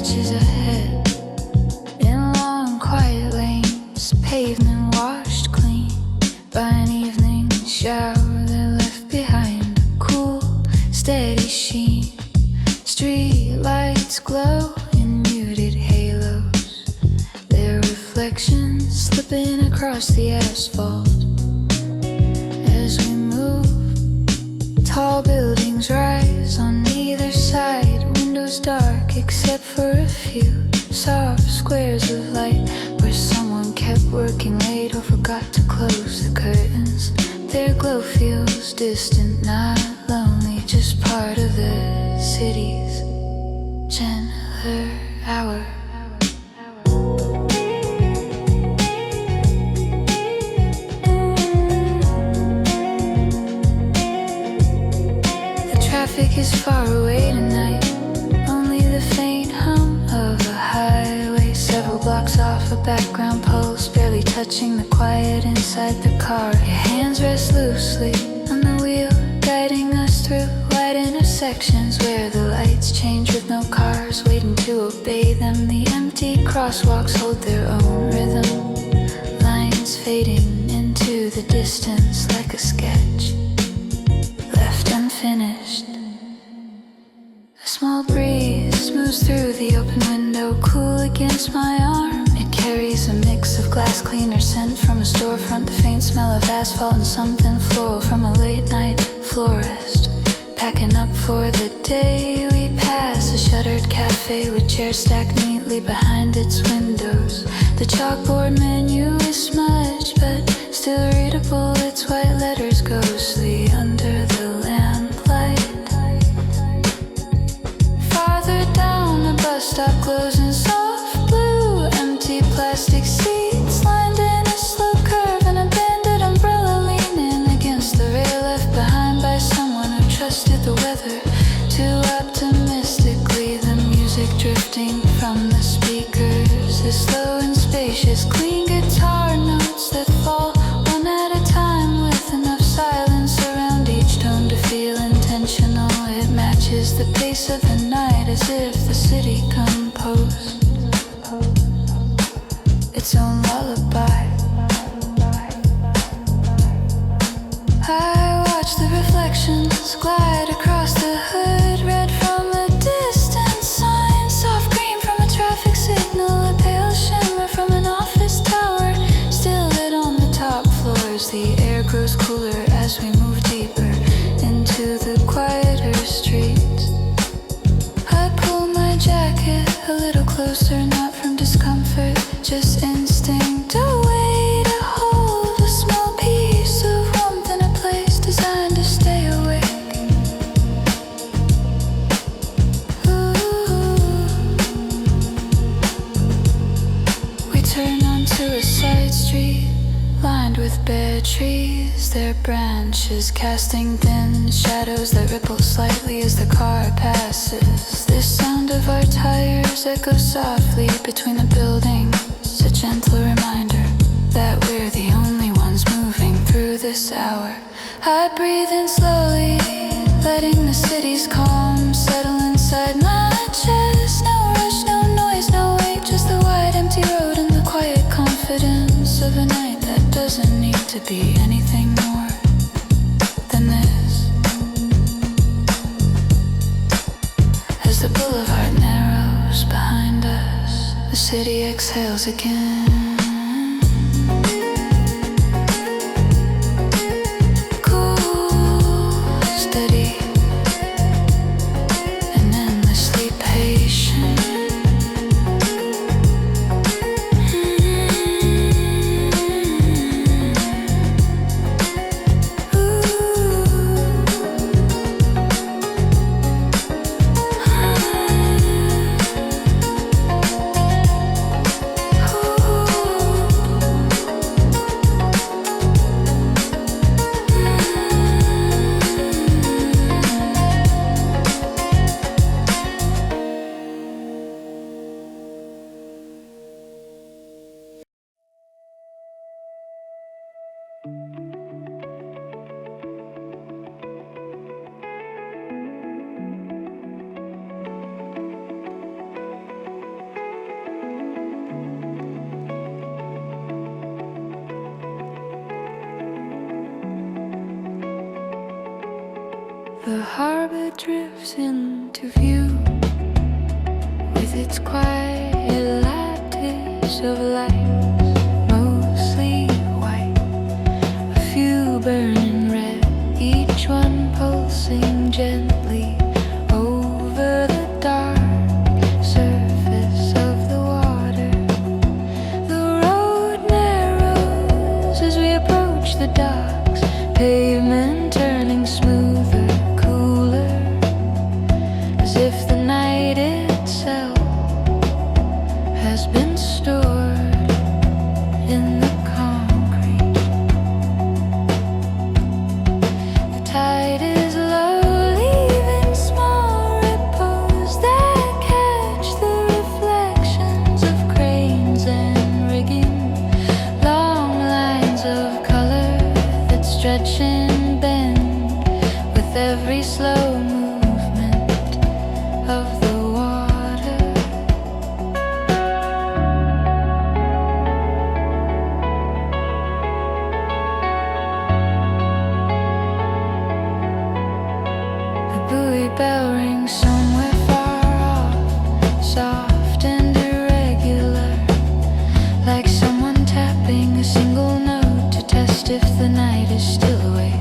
stretches ahead in long quiet lanes, pavement washed clean by an evening shower that left behind a cool, steady sheen. Street lights glow in muted halos, their reflections slipping across the asphalt. As we move, tall buildings rise on either side, windows dark except for a few soft squares of light where someone kept working late or forgot to close the curtains. Their glow feels distant, not lonely, just part of the city's gentler hour. The traffic is far away tonight, only the faint hum of a highway several blocks off, a background pulse barely touching the quiet inside the car. Your hands rest loosely on the wheel, guiding us through wide intersections where the lights change with no cars waiting to obey them. The empty crosswalks hold their own rhythm, lines fading into the distance like a sketch left unfinished. A small breeze moves through the open window, cool against my arm. It carries a mix of glass cleaner scent from a storefront, the faint smell of asphalt, and something floral from a late night florist. Packing up for the day, we pass a shuttered cafe with chairs stacked neatly behind its windows. The chalkboard menu is smudged but still readable, its white letters ghostly under the lamplight. Farther down, a bus stop glows in soft blue, empty plastic seats lined in a slow curve, an abandoned umbrella leaning against the rail left behind by someone who trusted the weather too optimistically. The music drifting from the speakers is slow and spacious, clean guitar notes that fall one at a time with enough silence around each tone to feel intentional. It matches the pace of the night as if the city composed its own lullaby. I watch the reflections glide across the hood, red from a distant sign, soft green from a traffic signal, a pale shimmer from an office tower, still lit on the top floors. The air grows cooler as we move deeper into the quieter streets. I pull my jacket a little closer, not from discomfort, just instinct. A way to hold a small piece of warmth in a place designed to stay awake. Ooh. We turn onto a side street lined with bare trees, their branches casting thin shadows that ripple slightly as the car passes. The sound of our tires echoes softly between the buildings, a gentle reminder that we're the only ones moving through this hour. I breathe in slowly, letting the city's calm settle inside my chest. No rush, no noise, no wait, just the wide empty road and the quiet confidence of a night that doesn't need to be anything more than this. As the boulevard narrows behind us, the city exhales again. Cool, steady, and endlessly patient. Ooh. harbor drifts into view with its quiet lattice of lights, mostly white, a few burning red, each one pulsing gently over the dark surface of the water. The road narrows as we approach the docks, pavement turning smoother, cooler, as if the night itself has been stored in the concrete. The tide is low, leaving small ripples that catch the reflections of cranes and rigging, long lines of color that stretch and bend with every slow movement of the water. The buoy bell rings somewhere far off, soft and irregular, like someone tapping a single note to test if the night is still awake.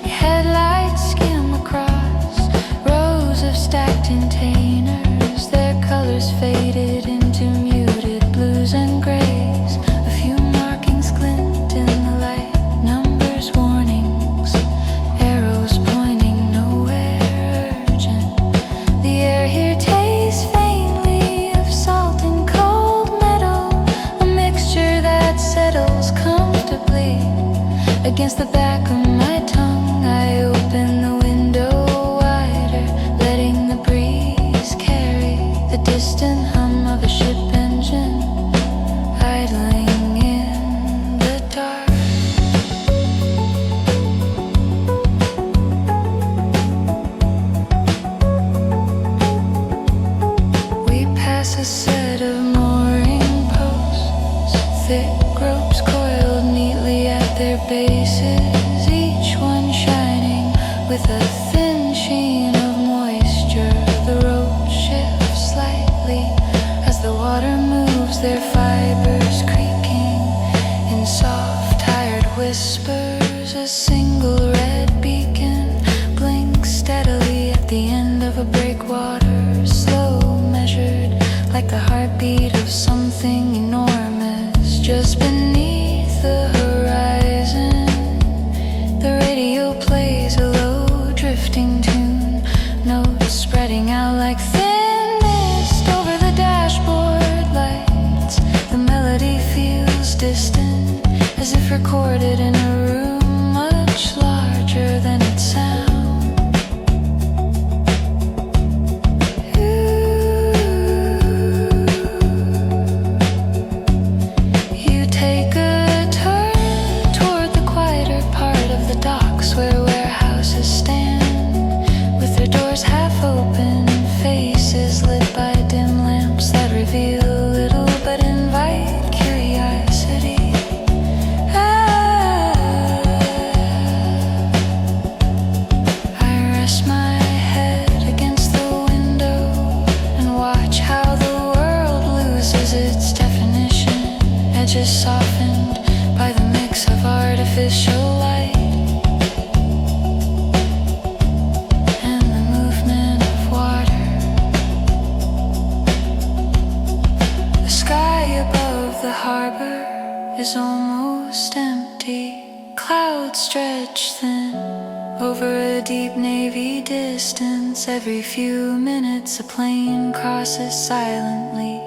Your headlights skim across rows of stacked containers, their colors faded into muted blues and grays. A few markings glint in the light, numbers, warnings, arrows pointing nowhere urgent. The air here tastes faintly of salt and cold metal, a mixture that settles comfortably against the back of my tongue. I open the window wider, letting the breeze carry the distant hum of a ship engine idling in the dark. We pass a set of mooring posts, thick ropes coiled neatly at their bases, each one shining with a thin sheen of moisture. The rope shifts slightly as the water moves, their fibers creaking in soft, tired whispers. A single red beacon blinks steadily at the end of a breakwater, slow, measured, like the heartbeat of something enormous just beneath the horizon. The radio plays a low, drifting tune, notes spreading out like thin mist over the dashboard lights. The melody feels distant, as if recorded in a room much larger than its sound. You take a turn toward the quieter part of the docks where warehouses stand, with their doors half open, faces lit by dim lamps that reveal little but invite curiosity. I rest my head against the window and watch how the world loses its definition, edges softened by the mix of artificial light and the movement of water. The sky above the harbor is almost empty. Clouds stretch thin over a deep navy distance. Every few minutes a plane crosses silently,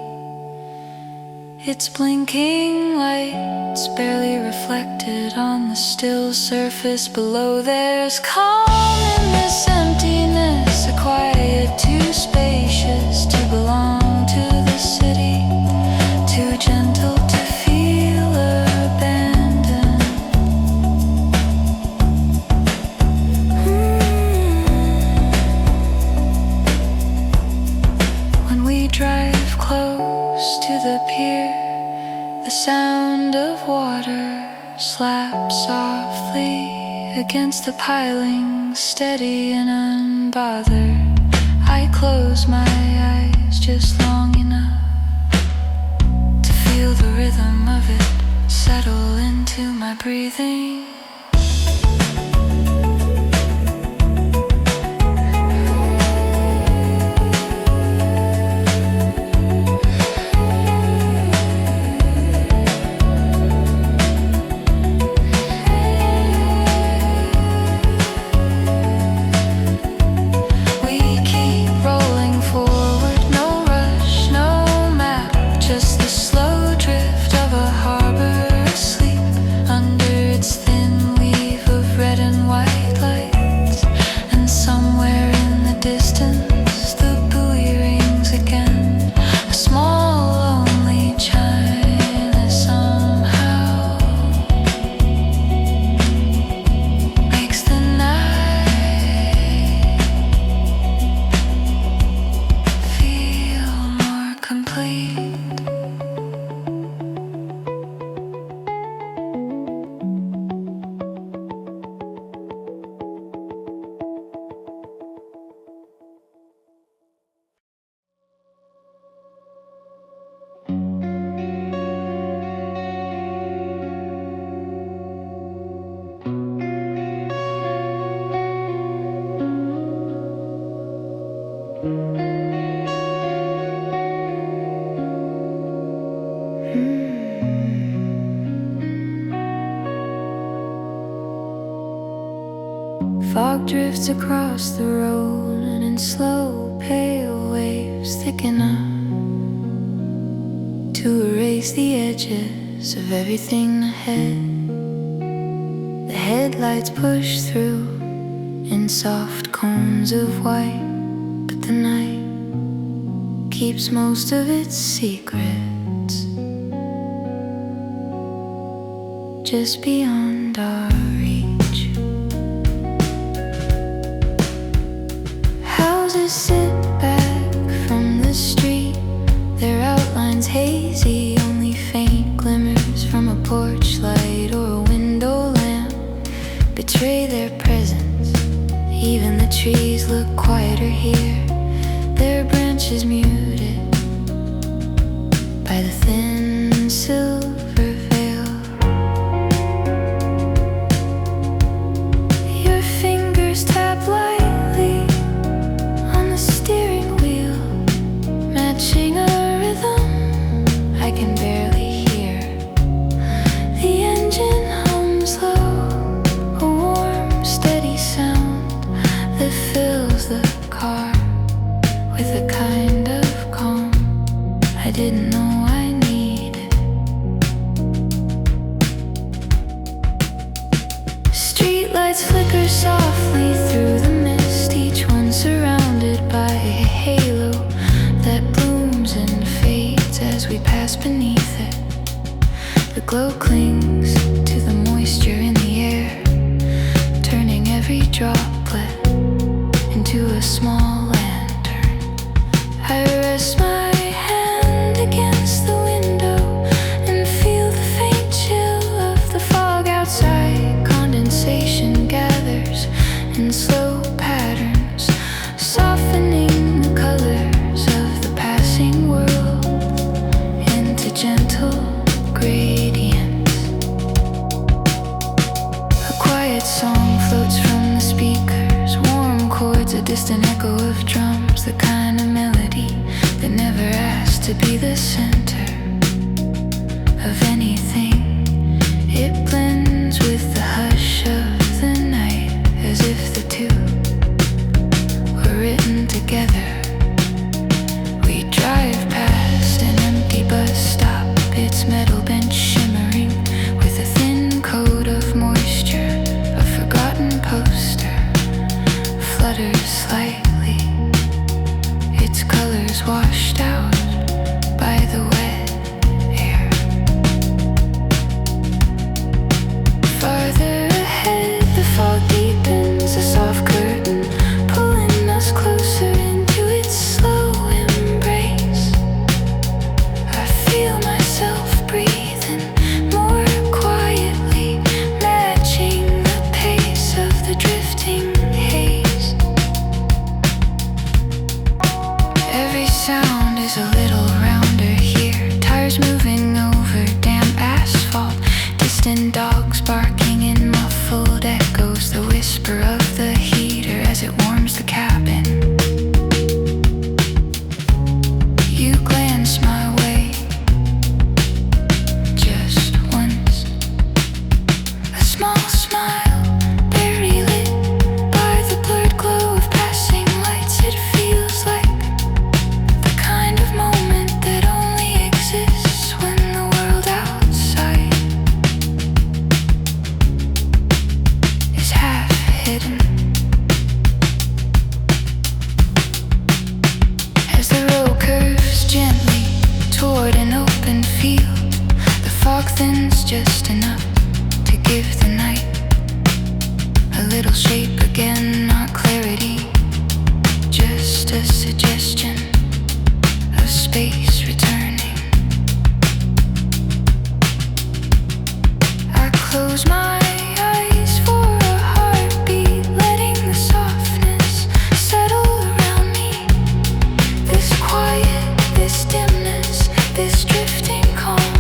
its blinking lights barely reflected on the still surface below. There's calm in this emptiness, a quiet too spacious to belong to the city, too gentle to feel abandoned. When we drive close to the pier, the sound of water slaps softly against the piling, steady and even bother. I close my eyes just long enough to feel the rhythm of it settle into my breathing. Fog drifts across the road and in slow pale waves thicken up to erase the edges of everything ahead. The headlights push through in soft cones of white, but the night keeps most of its secrets just beyond our reach. Houses sit back from the street, their outlines hazy, only faint glimmers from a porch light or a window lamp betray their presence. Even the trees look quieter here, their branches muted by the thin silver veil. Your fingers tap lightly on the steering wheel, matching a rhythm I can barely hear. The engine hums low, a warm, steady sound that fills the car with a kind of calm I didn't know I needed. Streetlights flicker softly through the mist, each one surrounded by a halo that blooms and fades as we pass beneath it. The glow clings to the moisture in the air, turning every droplet into a small lantern. I rest my hand against the window and feel the faint chill of the fog outside. Condensation gathers in slow patterns, softening the colors of the passing world into gentle gradients. A quiet song floats from the speakers, warm chords, a distant echo of drums, the kind of melody that never asked to be the center of anything. It blends with the hush of the night, as if the two were written together. We drive past an empty bus stop, its metal bench shimmering with a thin coat of moisture. A forgotten poster flutters slightly, its colors washed out by the wet air. Farther ahead, the fog deepens, a soft curtain pulling us closer into its slow embrace. I feel myself breathing more quietly, matching the pace of the drifting haze. curves gently toward an open field. The fog thins just enough to give the night a little shape again, not clarity, just a suggestion of space returning. I close my eyes for a heartbeat, letting the softness settle around me. This quiet, this dimness, this drifting calm.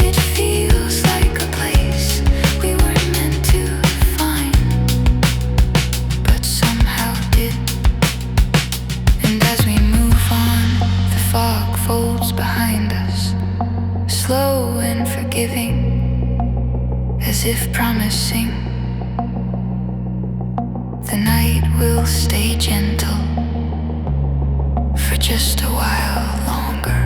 It feels like a place we weren't meant to find, but somehow did. And as we move on, the fog folds behind us, slow and forgiving, as if promising the night will stay gentle for just a while longer.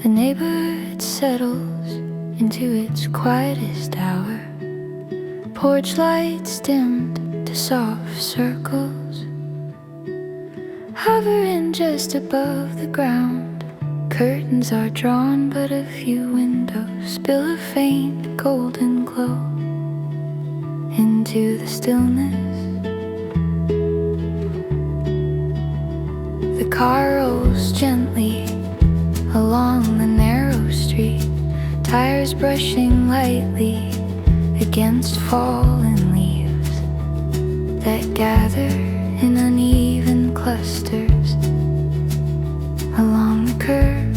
The neighborhood settles into its quietest hour. Porch lights dimmed to soft circles, hovering just above the ground. Curtains are drawn, but a few windows spill a faint golden glow into the stillness. The car rolls gently along the narrow street, tires brushing lightly against fallen leaves that gather in uneven clusters along the curb.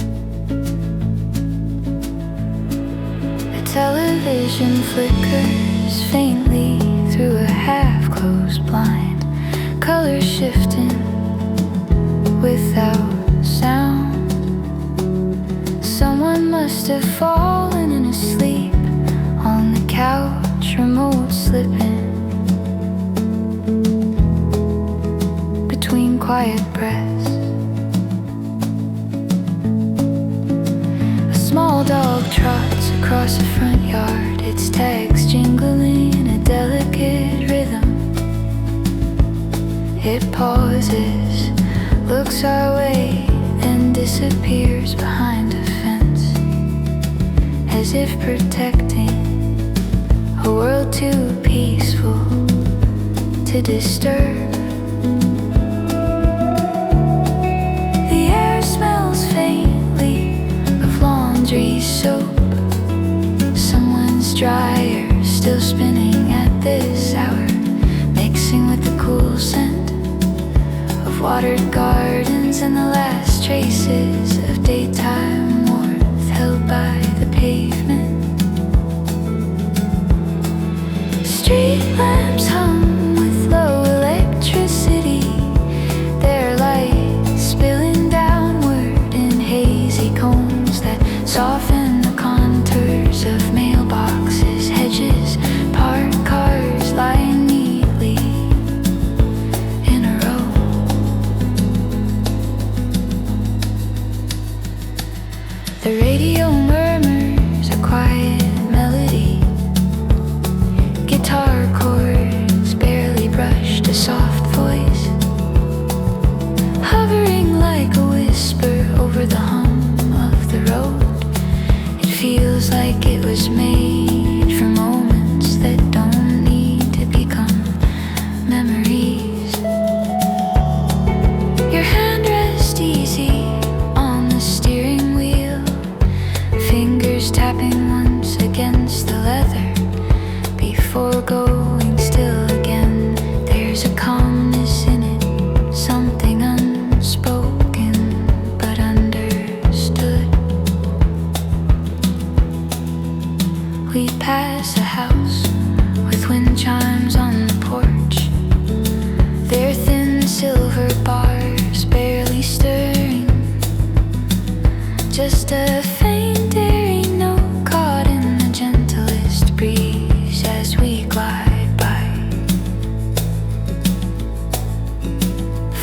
The television flickers faintly through a half-closed blind, colors shifting without sound. Someone must have fallen in a sleep on the couch, remote slipping between quiet breaths. A small dog trots across the front yard, its tags jingling in a delicate rhythm. It pauses, looks our way, then disappears behind a fence, as if protecting a world too peaceful to disturb. The air smells faintly of laundry soap. Someone's dryer still spinning at this hour, mixing with the cool scent of watered gardens and the last traces of daytime warmth held by the pavement. Street lamps hum with low electricity, their light spilling downward in hazy cones that soften the contours of mailboxes, hedges, parked cars lying neatly in a row. before going still again. There's a calmness in it, something unspoken but understood. We pass a house with wind chimes on the porch. Their thin silver bars barely stirring, just a faint airy note caught in the gentlest breeze as we glide by.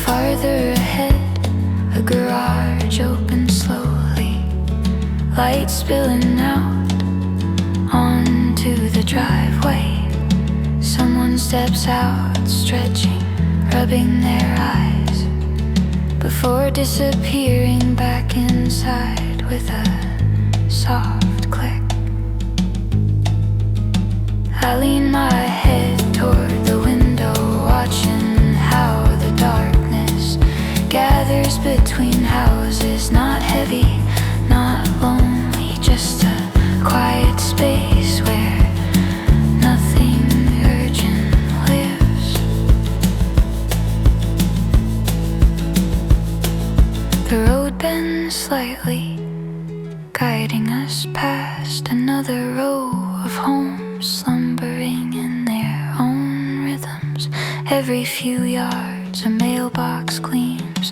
Farther ahead, a garage opens slowly, light spilling out onto the driveway. Someone steps out, stretching, rubbing their eyes, before disappearing back inside with a soft click. I lean my head toward the window, watching how the darkness gathers between houses. Not heavy, not lonely, just a quiet space where nothing urgent lives. The road bends slightly, guiding us past another row of homes slumbering in their own rhythms. Every few yards a mailbox gleams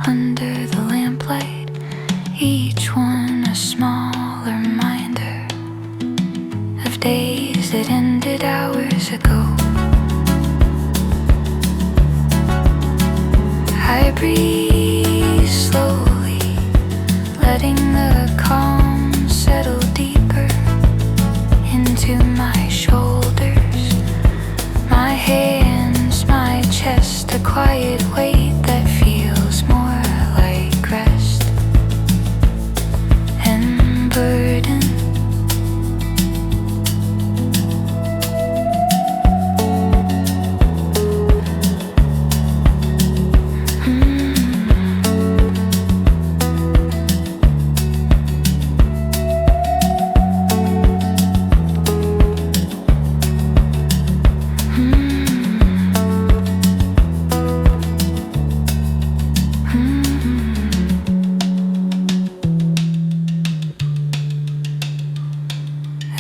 under the lamplight, each one a small reminder of days that ended hours ago. I breathe slowly, letting the calm settle deeper into my shoulders, my hands, my chest, a quiet weight that feels more like rest and burden.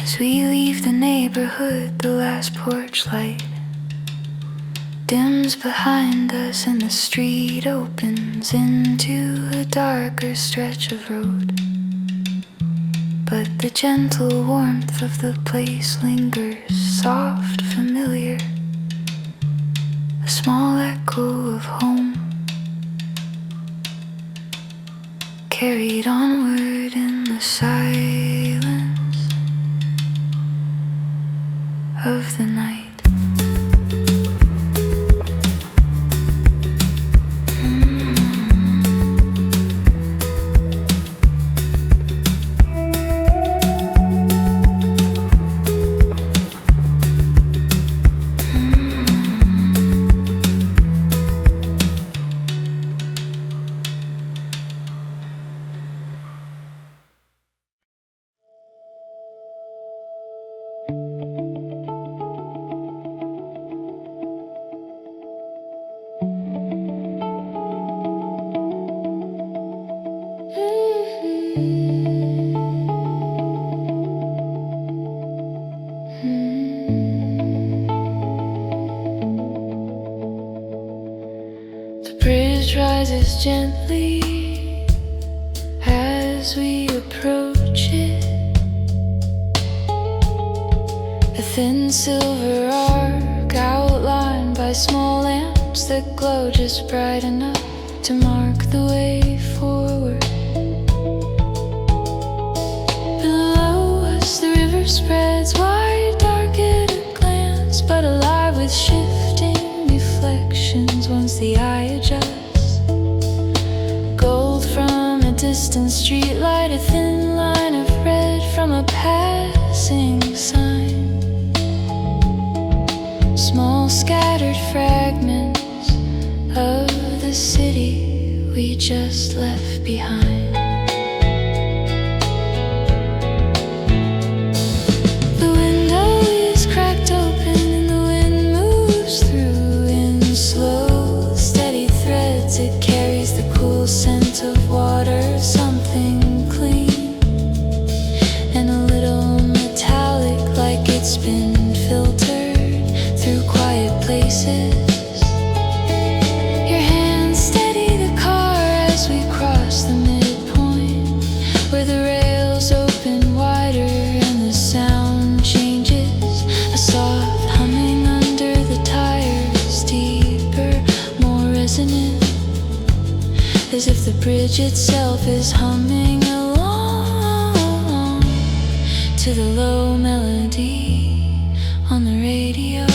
As we leave the neighborhood, the last porch light dims behind us and the street opens into a darker stretch of road. But the gentle warmth of the place lingers, soft, familiar, a small echo of home, carried onward in the silence of the night. Rises gently as we approach it, a thin silver arc outlined by small lamps that glow just bright enough to mark the way forward. Below us the river spreads wide, dark at a glance, but alive with shifting reflections once the eye adjusts. Distant street light, a thin line of red from a passing sign. Small scattered fragments of the city we just left behind. The window is cracked open bridge itself is humming along to the low melody on the radio.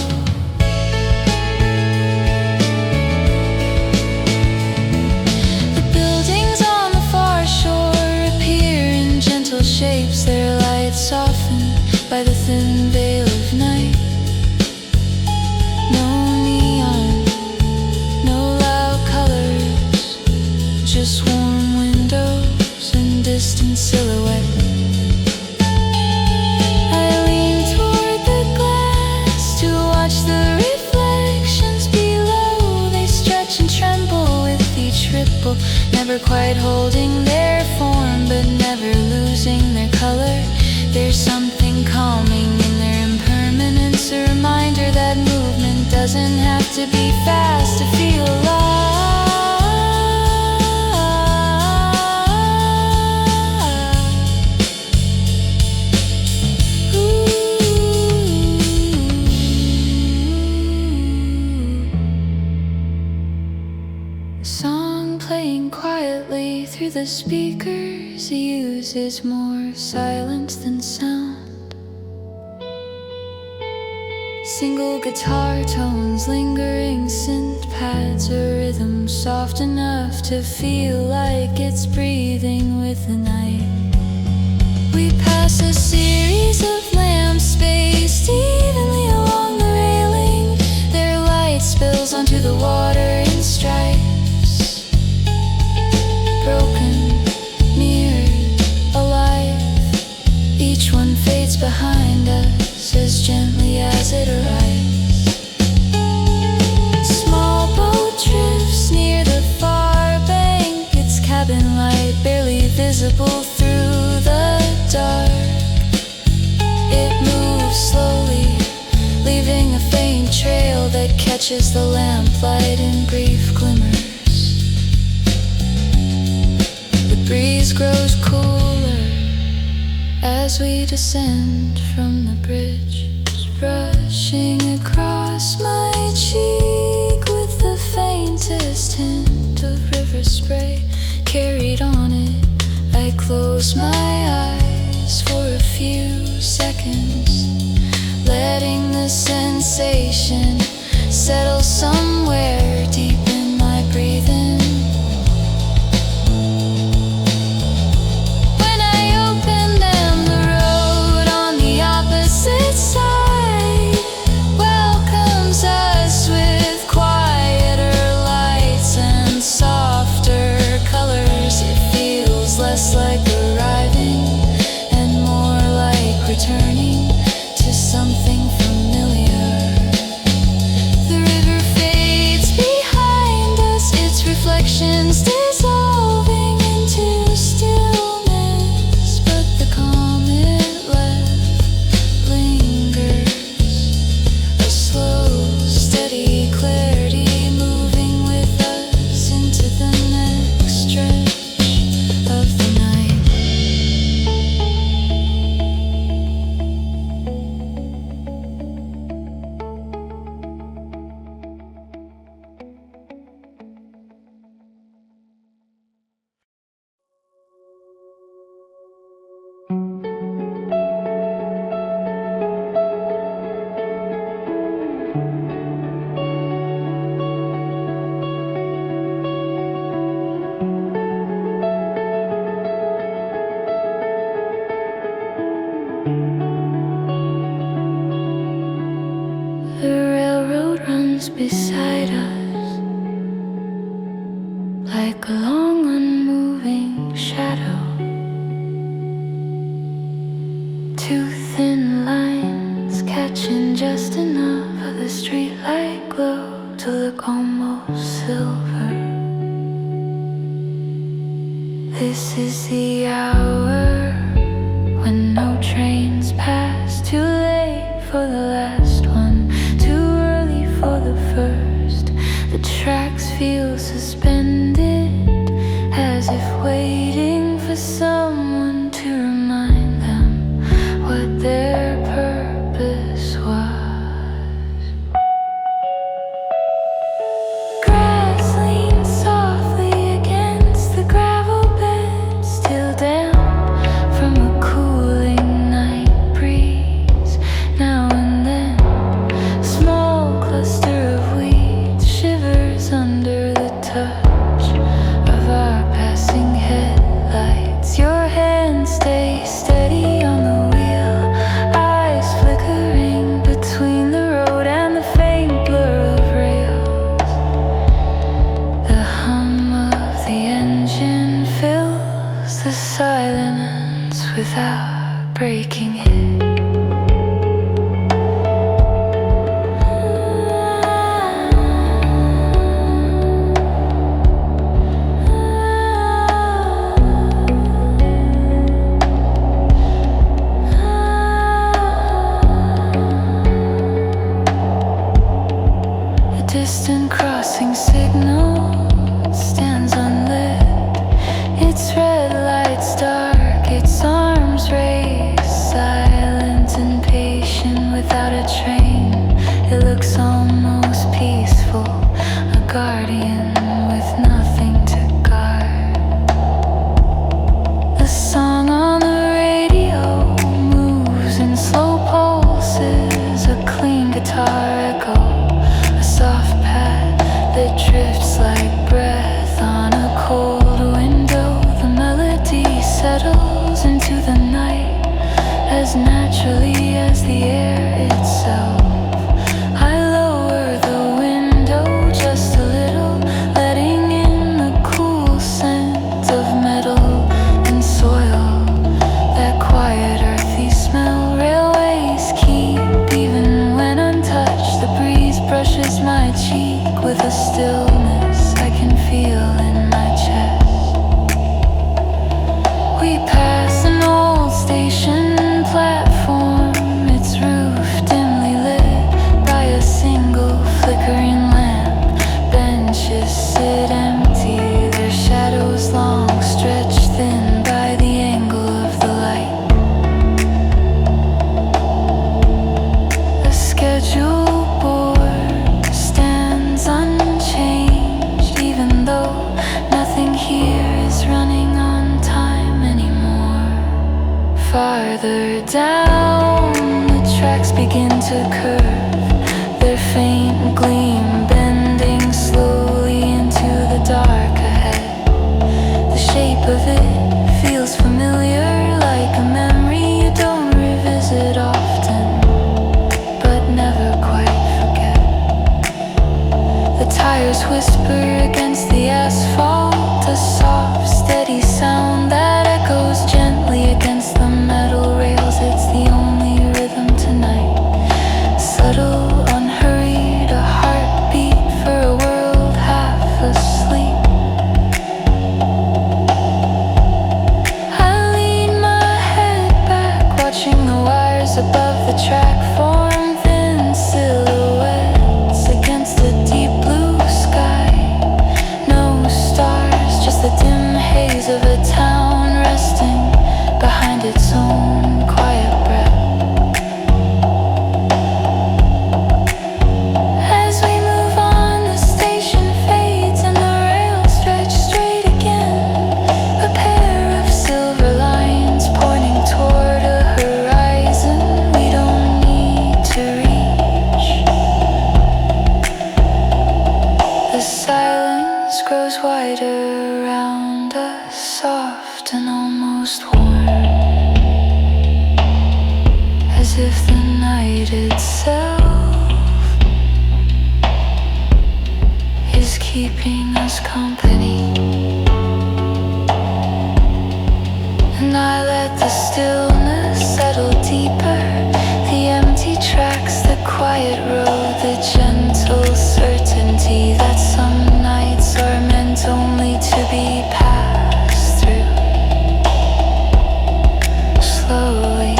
The buildings on the far shore appear in gentle shapes, their lights softened by the thin veil of night. No neon, no loud colors, just warm windows and distant silhouette. I lean toward the glass to watch the reflections below. They stretch and tremble with each ripple, never quite holding their form, but never losing their color. There's something calming in their impermanence, a reminder that movement doesn't have to be fast to feel alive. The song playing quietly through the speakers uses more silence than sound. Single guitar tones, lingering synth pads, a rhythm soft enough to feel like it's breathing with the night. We pass a series of lamps spaced evenly along the railing. Their light spills onto the water in stripes, broken, mirrored, alive. Each one fades behind us as gently as it arrives. Small boat drifts near the far bank, its cabin light barely visible through the dark. It moves slowly, leaving a faint trail that catches the lamplight in brief glimmers. The breeze grows cooler as we descend from the bridge, brushing across my cheek with the faintest hint of river spray carried on it. I close my eyes for a few seconds, letting the sensation settle somewhere deep in my breathing. When I open them, the road on the opposite side welcomes us with quieter lights and softer colors. It feels less like arriving and more like returning to something familiar. The river fades behind us, its reflections dissolving into stillness, but the calm it left lingers, a slow, steady clarity moving with us into the next stretch of the night. The railroad runs beside us like a long unmoving shadow. Two thin lines catching just enough of the streetlight glow to look almost silver. This is the hour when no trains pass, too late for the last one, too early for the first. The tracks feel suspended, as if waiting for someone to remind them what their purpose was. Grass leans softly against the grass. distant crossing signal stands unlit. Its red lights dark, its arms raised, silent and patient without a train. It looks almost peaceful, a guardian with nothing to guard. The song on the radio moves in slow pulses, a clean guitar echo, a soft pad that drifts like breath on a cold window. The melody settles into the night as naturally as the air itself. I lower the window just a little, letting in the cool scent of metal and soil, that quiet earthy smell railways keep even when untouched. The breeze brushes my cheek with a stillness I can feel in my chest. We pass an old station platform, its roof dimly lit by a single flickering lamp. Benches sit empty, their shadows long, stretched thin by the angle of the light. A schedule board stands unchanged, even though nothing here is running on time anymore. Farther down, the tracks begin to curve, their faint gleam bending slowly into the dark ahead. The shape of it feels familiar, like a memory you don't revisit often, but never quite forget. The tires whisper against the asphalt, a soft, steady sound that echoes gently against the metal rails. It's the only rhythm tonight, subtle, unhurried, a heartbeat for a world half asleep. I lean my head back, watching the wires above the track form thin silhouettes against the deep blue sky. No stars, just the dim haze of a town resting behind its own quiet breath. As we move on, the station fades and the rails stretch straight again, a pair of silver lines pointing toward a horizon we don't need to reach. The silence grows wider around us, soft and almost warm, as if the night itself is keeping us company. And I let the stillness settle deeper, the empty tracks, the quiet road, the gentle certainty that some nights are meant only to be passed through slowly.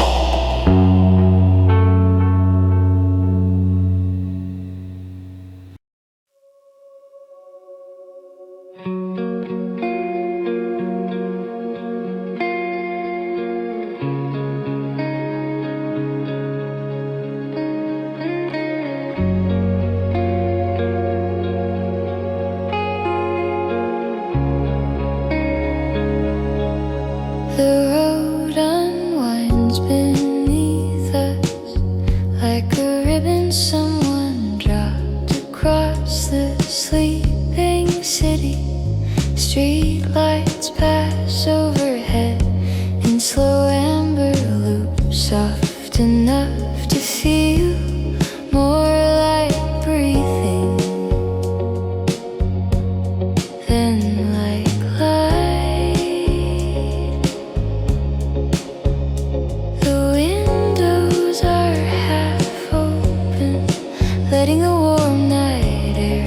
The road unwinds beneath us like a ribbon someone dropped across the sleeping city. Street lights pass overhead in slow amber loops, soft enough to feel more like breathing than like light. The windows are half open, letting the warm night air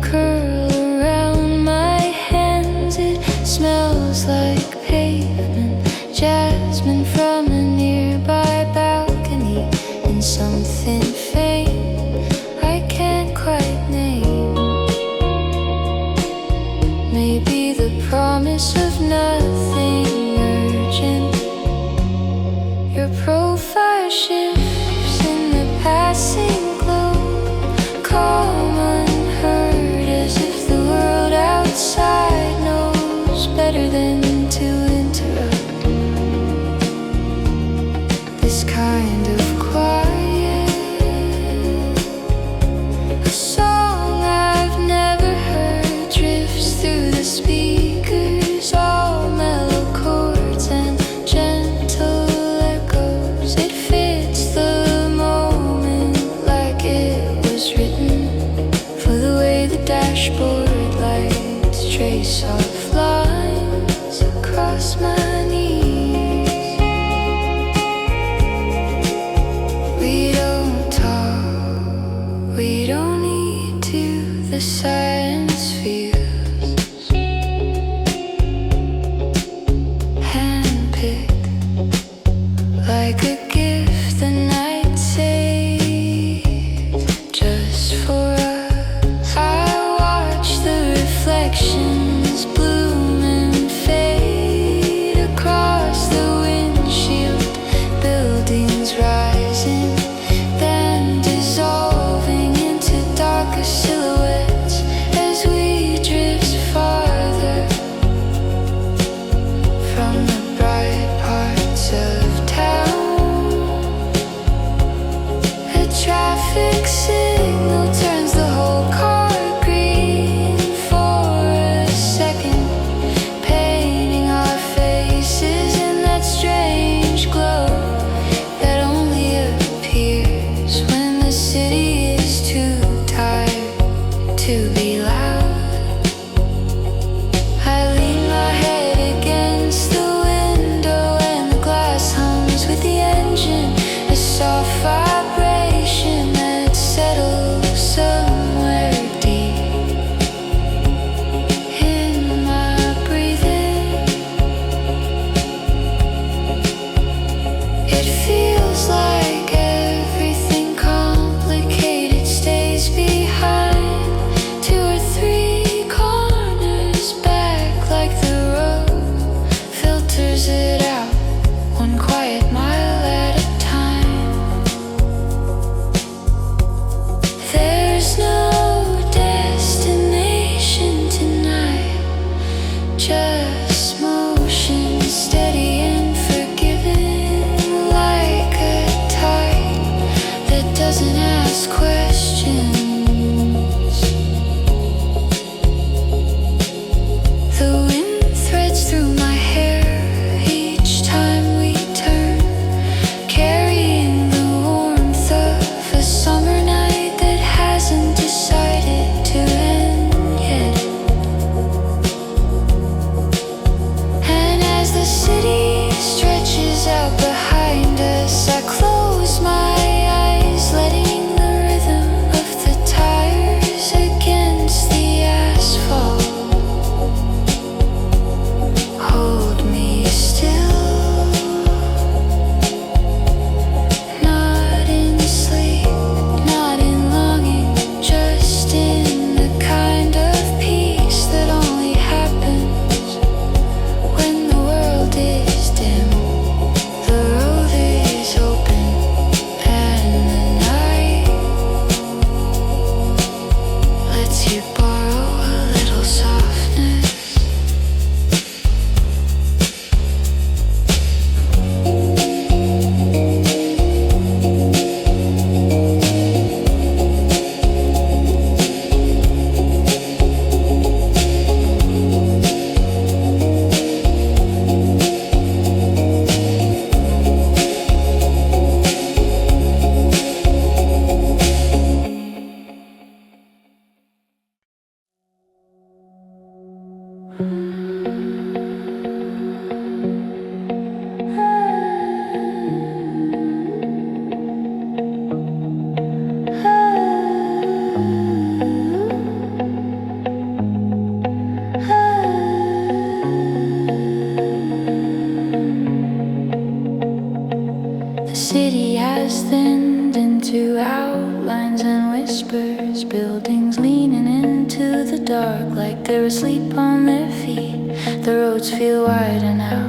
curl around my hands. It smells like pavement, jasmine from a nearby balcony, and something faint I can't quite name. dashboard lights trace off lines across my knees. We don't talk, we don't need to, the silence feels handpicked like a gift the night saved just for us. I watch the reflections bloom and fade across the windshield, buildings rising, then dissolving into darker silhouettes as we drift farther from the bright parts of town. A traffic signal turns the whole car green for a second, painting our faces in that strange glow that only appears when the city is too tired to be loud. I lean my head against the window and the glass hums with the engine, a soft vibration that settles somewhere deep in my breathing. It feels like everything complicated stays behind, 2 or 3 corners back, like the road filters it out 1 quiet mile at a time. There's no destination tonight, just motion, steady and forgiving, like a tide that doesn't ask questions. The wind threads through my hair each time we turn, carrying the warmth of a summer night that hasn't decided to end yet. And as the city stretches out behind us, I close my eyes, letting the rhythm of the tires against the asphalt hold me still, not in sleep, not in longing, just in the kind of peace that only happens when the world is dim, the road is open, and the night lets you borrow a little softness. The city has thinned into outlines and whispers, buildings leaning into the dark like they're asleep on their feet. The roads feel wider now,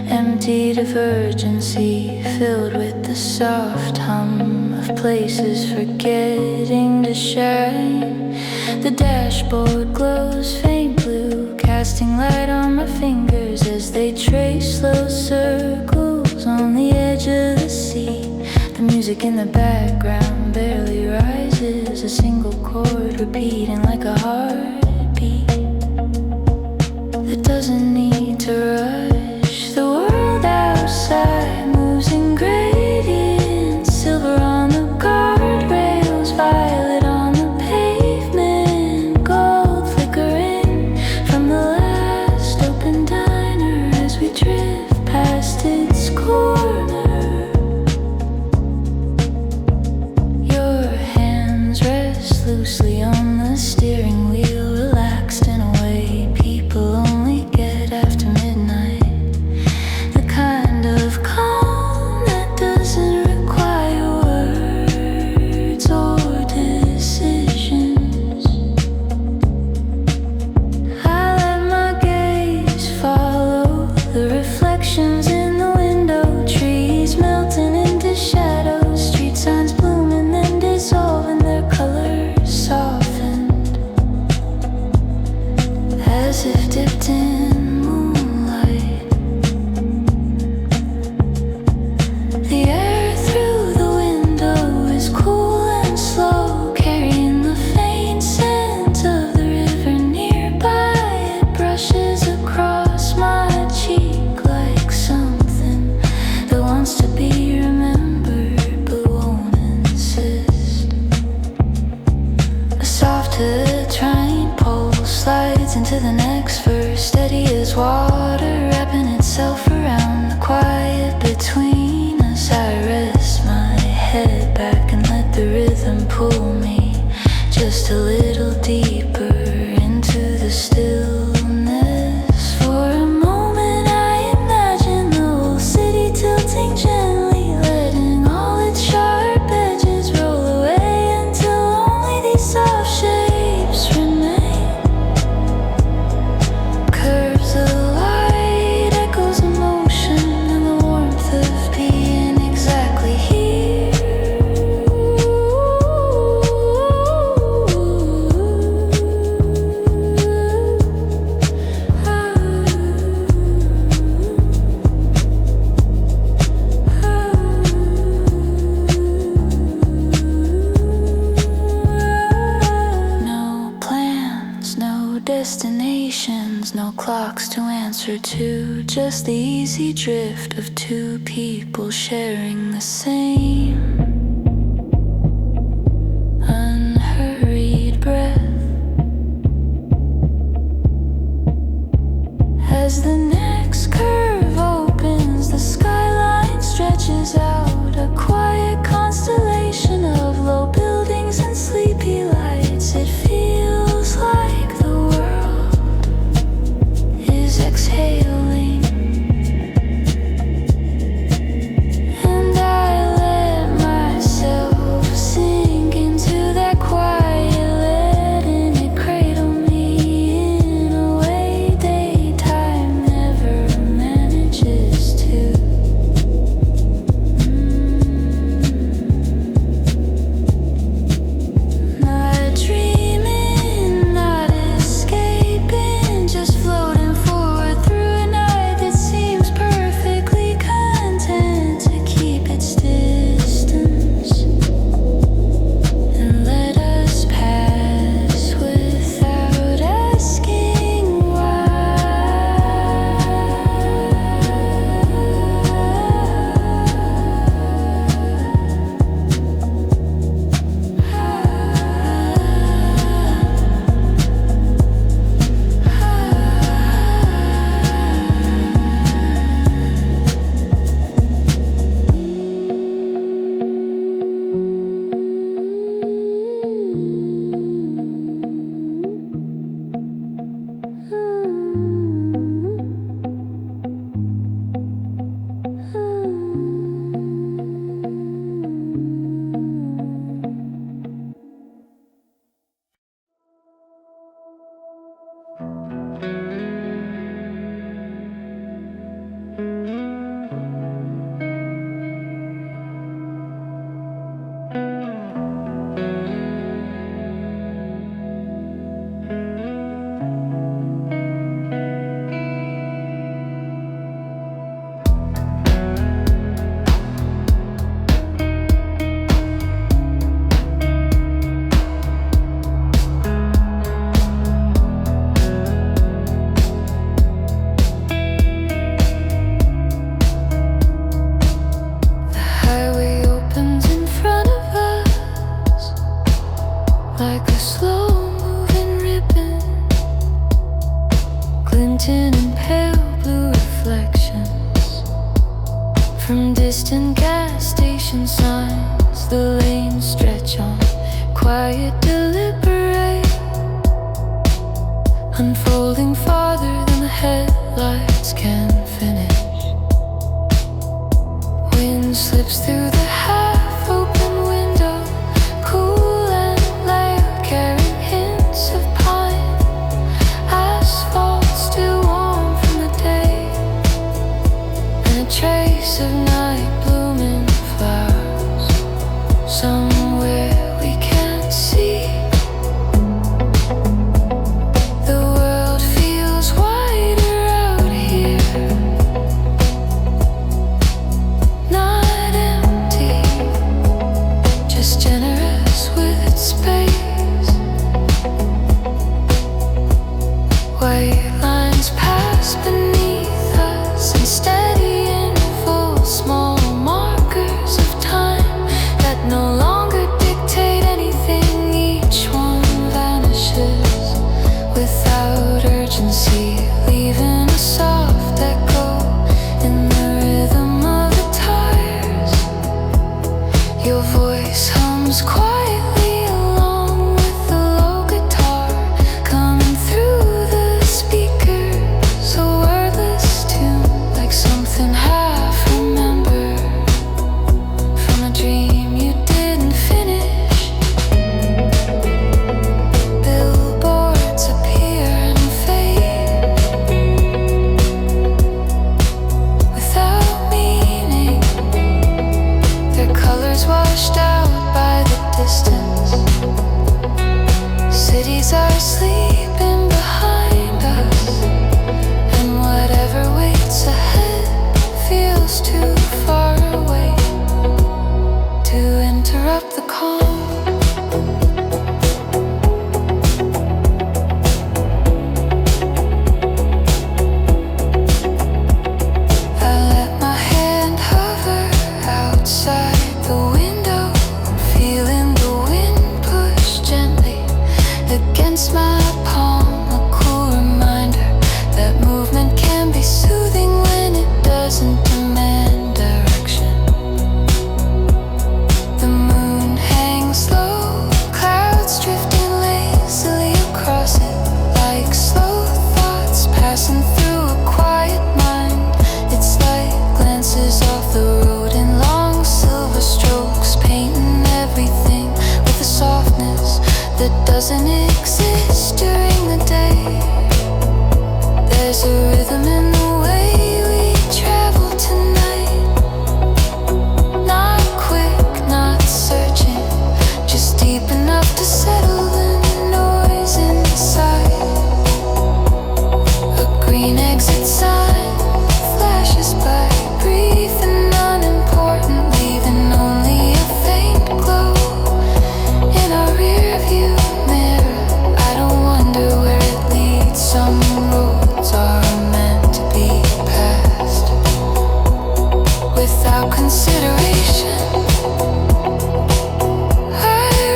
emptied of urgency, filled with the soft hum of places forgetting to shine. The dashboard glows faint blue, casting light on my fingers as they trace slow circles on the edge of the sea. The music in the background barely rises, a single chord repeating like a heartbeat that doesn't need to rush. The world outside moves in gradients, silver on the guardrails, violet on the pavement, gold loosely on the steering wheel, relaxed in a way people only get after midnight. The kind of calm that doesn't require words or decisions. I let my gaze follow the reflections in the window, trees melting into shadows, street signs blooming then dissolving, their colors softened as if dipped in moonlight. The air through the window is cool and slow, carrying the faint scent of the river nearby. It brushes across my cheek like something that wants to be remembered but won't insist. A softer trying pulse slides into the next verse, steady as water wrapping itself around the quiet between us. I rest my head back and let the rhythm pull me just a little deeper into the stillness. For a moment I imagine the whole city tilting gently, letting all its sharp edges roll away until only these soft shapes remain. Curves of light, echoes of motion, and the warmth of being exactly here. No plans, no destinations, no clocks to answer to, just the easy drift of two people sharing the same unhurried breath. As the next curve opens, the skyline stretches out, a quiet constellation of low buildings and sleepy lights. It feels like the world is exhaling, and I let myself sink into that quiet, letting it cradle me in a way daytime never manages to. Not dreaming, not escaping, just floating forward through a night that seems perfectly content to keep its distance and let us pass without asking why. From distant gas station signs, the lanes stretch on, quiet deliberate. unfolding farther than the headlights can finish. Wind slips through the half-open window, cool and layered, carrying hints of pine. Asphalt still warm from the day, and a trace of night blooming flowers somewhere we can't see. The world feels wider out here, not empty, just generous with its space. White lines pass beneath us in steady intervals, small markers of time that no longer dictate anything. Each one vanishes without urgency, leaving a soft echo in the rhythm of the tires. Your voice hums quietly along with the low guitar coming through the speakers, a wordless tune like something half remembered from a dream you didn't finish. Billboards appear and fade without meaning, their colors washed out by the distance. Cities are sleeping behind us, and whatever waits ahead feels too far away to interrupt the calm. I let my hand hover outside the window, feeling the wind push gently against my palm, a cool reminder that movement can be soothing when it doesn't demand direction. The moon hangs low, clouds drifting lazily across it, like slow thoughts passing through a quiet mind. It's like glances off the road in long silver strokes, painting everything with a softness that doesn't exist during the day. There's a rhythm in the way we travel tonight, not quick, not searching, just deep enough to settle the noise inside. A green exit sign flashes by, brief and unimportant, leaving only a faint glow in our rear view mirror. I don't wonder where it leads. Some roads are meant to be passed without consideration. I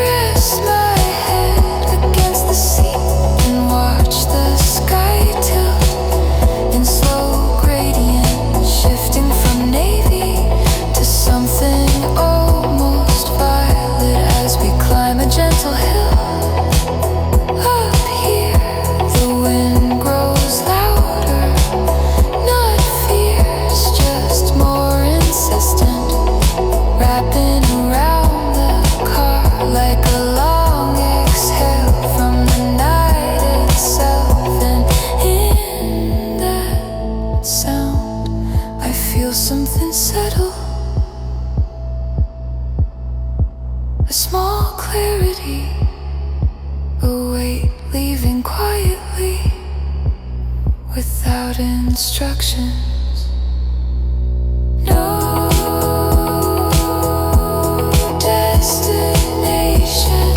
rest my head against the seat and watch the sky tilt in slow gradient, shifting from navy to something almost violet as we climb a gentle hill. Up here, the wind grows louder, not fierce, just more insistent, wrapping around the car like a long exhale from the night itself. And in that sound, I feel something settle, a small clarity, a weight leaving quietly without instructions. No destination,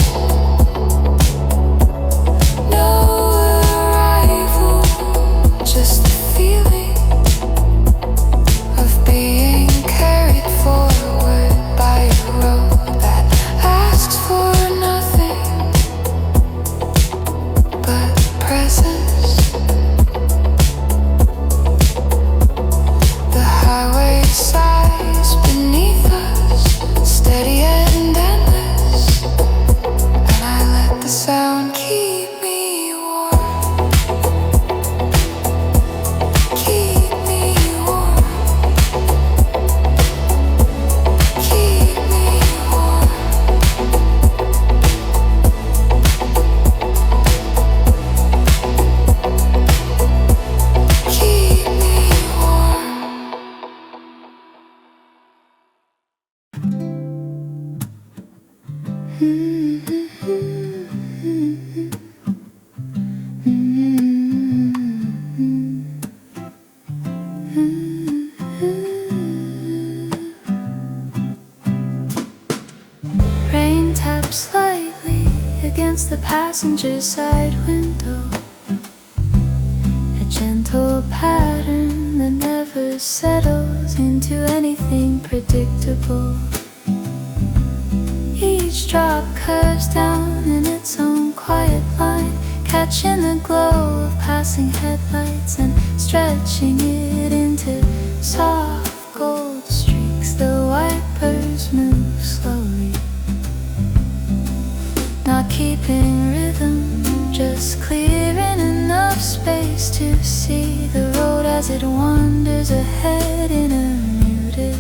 no arrival, just the feeling of being carried forward by a road that asks for nothing but presence. against the passenger side window, a gentle pattern that never settles into anything predictable. Each drop curves down in its own quiet line, catching the glow of passing headlights and stretching it into soft gold streaks. The wipers move slowly, not keeping rhythm, just clearing enough space to see the road as it wanders ahead in a muted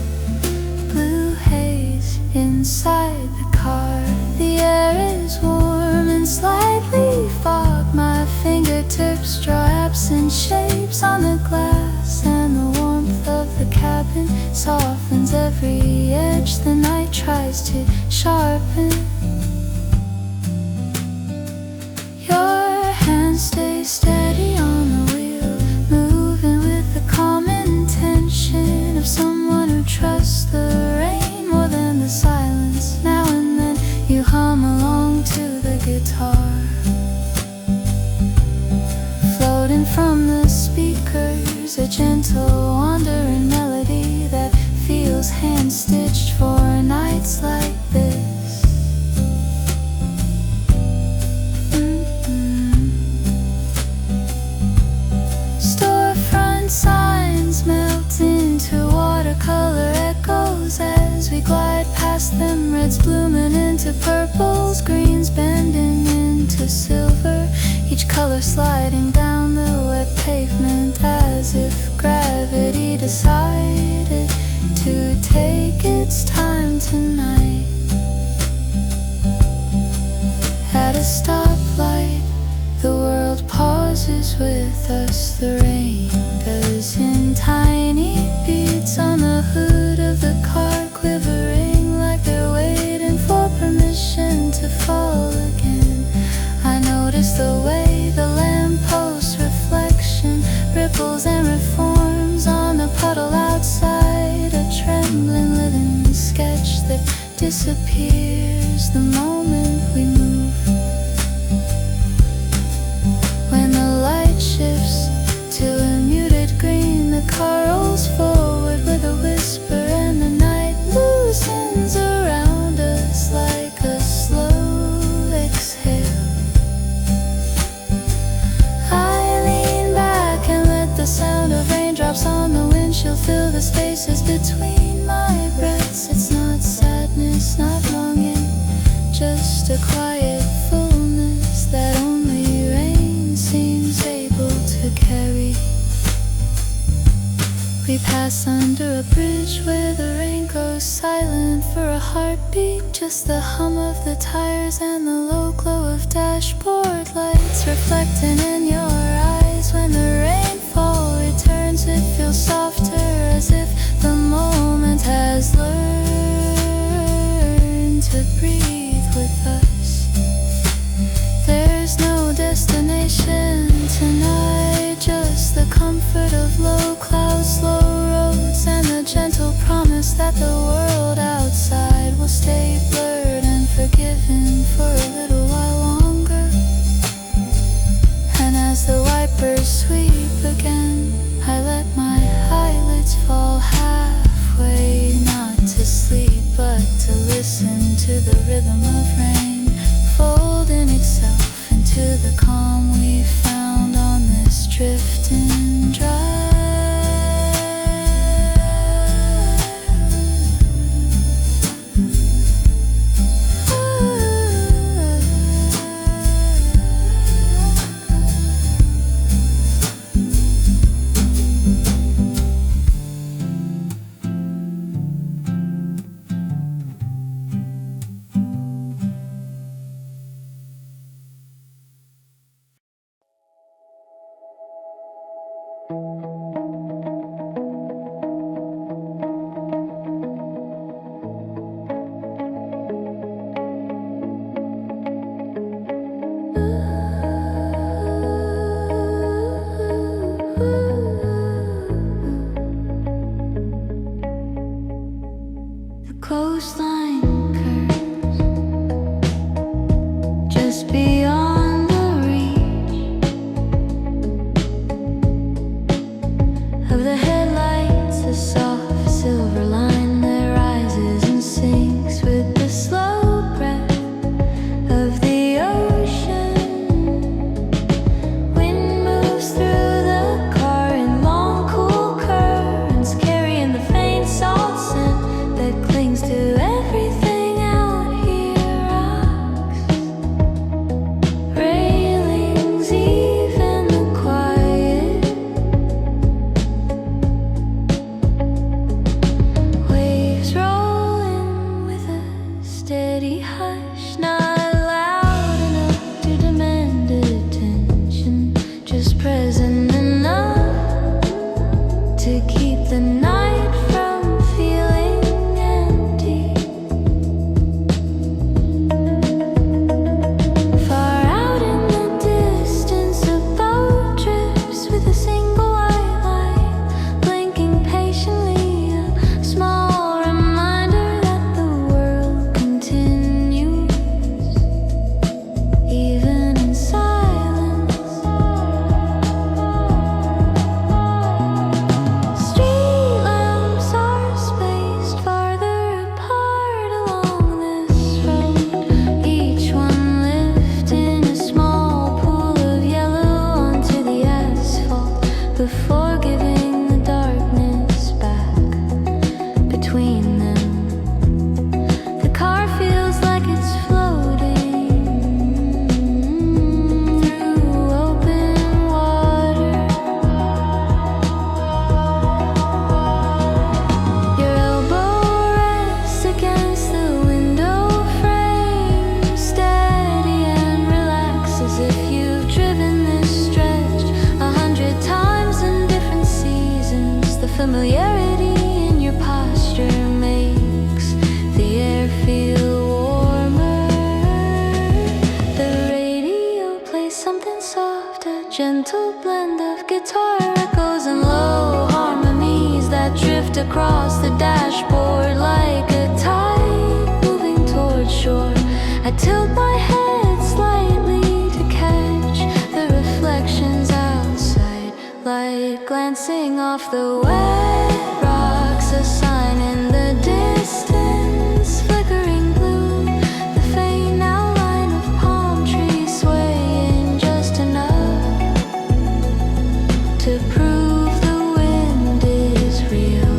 blue haze. Inside the car, the air is warm and slightly fogged. My fingertips draw absent shapes on the glass, and the warmth of the cabin softens every edge the night tries to sharpen. Your hand stays steady on the wheel, moving with the calm intention of someone who trusts the rain more than the silence. Now and then you hum along to the guitar, floating from the speakers, a gentle wandering melody that feels hand-stitched for nights like this. Storefront signs melt into watercolor echoes as we glide past them, reds blooming into purples, greens bending into silver, each color sliding down the wet pavement as if gravity decided to take its time tonight. At a stoplight, the world pauses with us. The rain does in tiny beads on the hood of the car, quivering like they're waiting for permission to fall again. I notice the way the lamppost reflection ripples and reforms on the puddle outside, a trembling living sketch that disappears the moment we move. When the light shifts to a muted green, the car rolls forward with a whisper, and the night loosens around us like a slow exhale. I lean back and let the sound of raindrops on the windshield fill the spaces between my breaths. It's not sadness, not longing, just a quiet fullness that only rain seems able to carry. We pass under a bridge where the rain goes silent for a heartbeat, just the hum of the tires and the low glow of dashboard lights reflecting in your eyes. When the rainfall returns, it feels softer, as if the moment has learned to breathe with us. There's no destination tonight, just the comfort of low clouds, slow roads, and the gentle promise that the world outside will stay blurred and forgiven for a little while longer. And as the wipers sweep again, I let my eyelids fall halfway, not to sleep but to listen to the rhythm of rain folding itself into the calm we found on this drifting drive. gentle blend of guitar echoes and low harmonies that drift across the dashboard like a tide moving toward shore. I tilt my head slightly to catch the reflections outside, light glancing off the wet rocks, a sign in the distance, flickering blue, the faint outline of palm trees swaying just enough to prove the wind is real.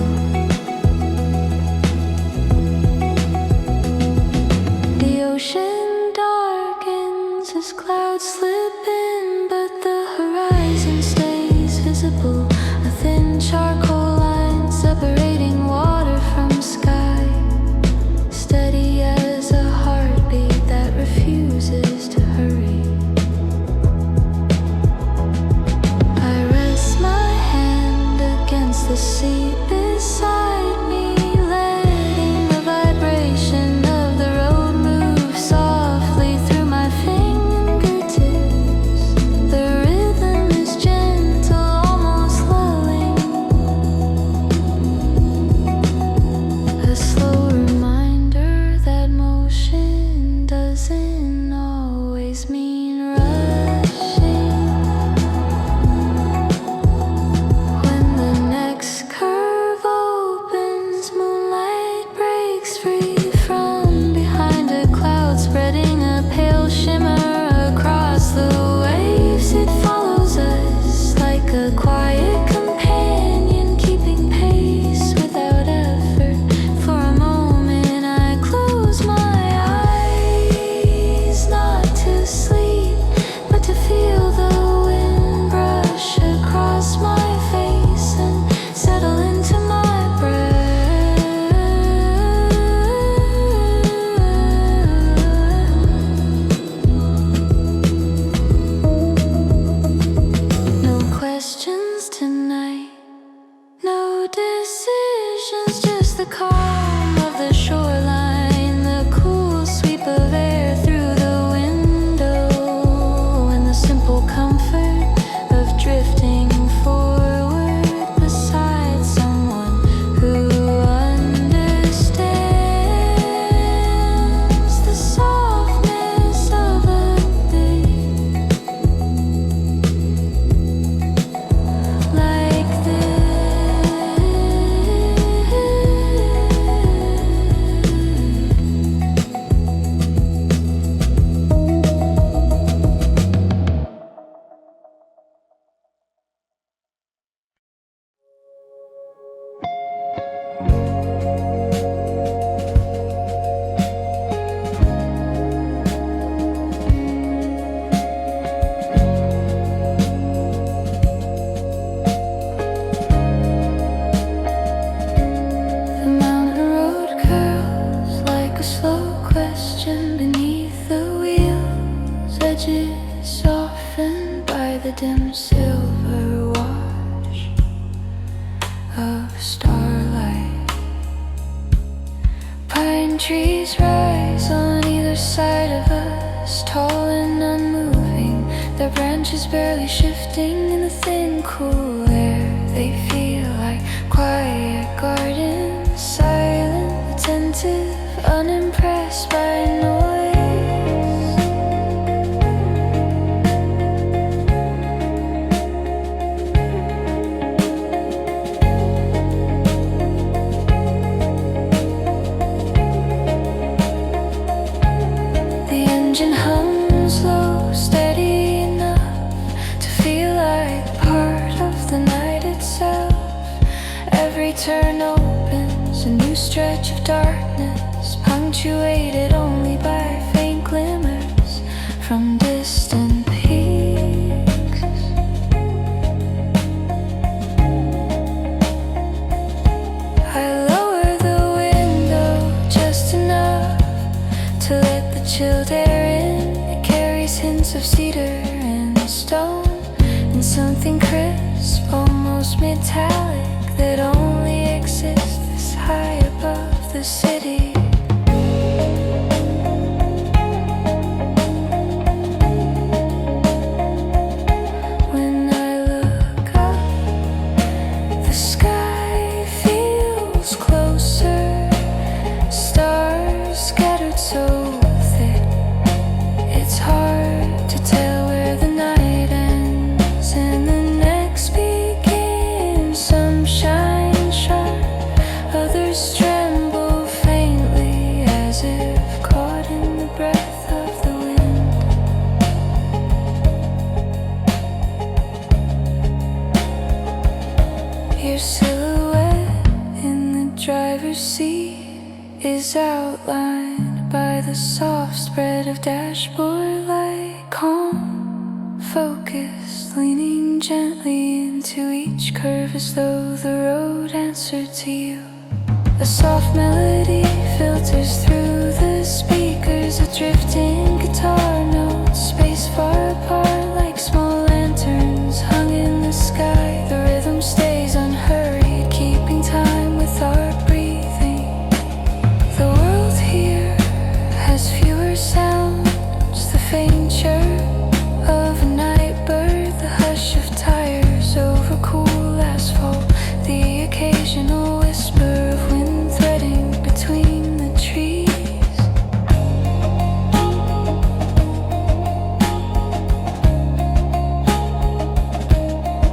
The ocean darkens as clouds slip in, but the horizon stays visible, a thin charcoal line separating water from sky, steady as a heartbeat that refuses to hurry. I rest my hand against the seat beside me, letting the vibration of the road move softly through my fingertips. The rhythm is gentle, almost lulling, a slow reminder that motion doesn't always mean rushing. When the next curve opens, moonlight breaks free from behind a cloud, spreading a pale shimmer across the waves. It follows us like a quiet companion, keeping pace without effort. For a moment I close my eyes, not to sleep, but to feel the wind brush across my face and settle into my breath. No questions tonight, no decisions, just the calm of the shoreline, the cool sweep of air through the window, and the simple comfort of drifting forward beside someone who understands the softness of a day like this. The mountain road curls like a slow question beneath the wheels, edges softened by the dim silver wash of starlight. Pine trees rise on either side of us, tall and unmoving, their branches barely shifting in the thin cool air. They feel like quiet gardens, silent, attentive, unimpressed by noise. The engine hums low, steady enough to feel like part of the night itself. Every turn opens a new stretch of darkness, punctuated only by faint glimmers from distant peaks. I lower the window just enough to let the chilled air in. It carries hints of cedar and stone, and something crisp, almost metallic, that only exists this high above the city. is outlined by the soft spread of dashboard light. Calm, focused, leaning gently into each curve as though the road answered to you. A soft melody filters through the speakers, a drifting guitar notes spaced far apart like small lanterns hung in the sky. The rhythm stays unhurried, keeping time with our breathing. The world here has fewer sounds, the faint chirp of a night bird, the hush of tires over cool asphalt, the occasional whisper of wind threading between the trees.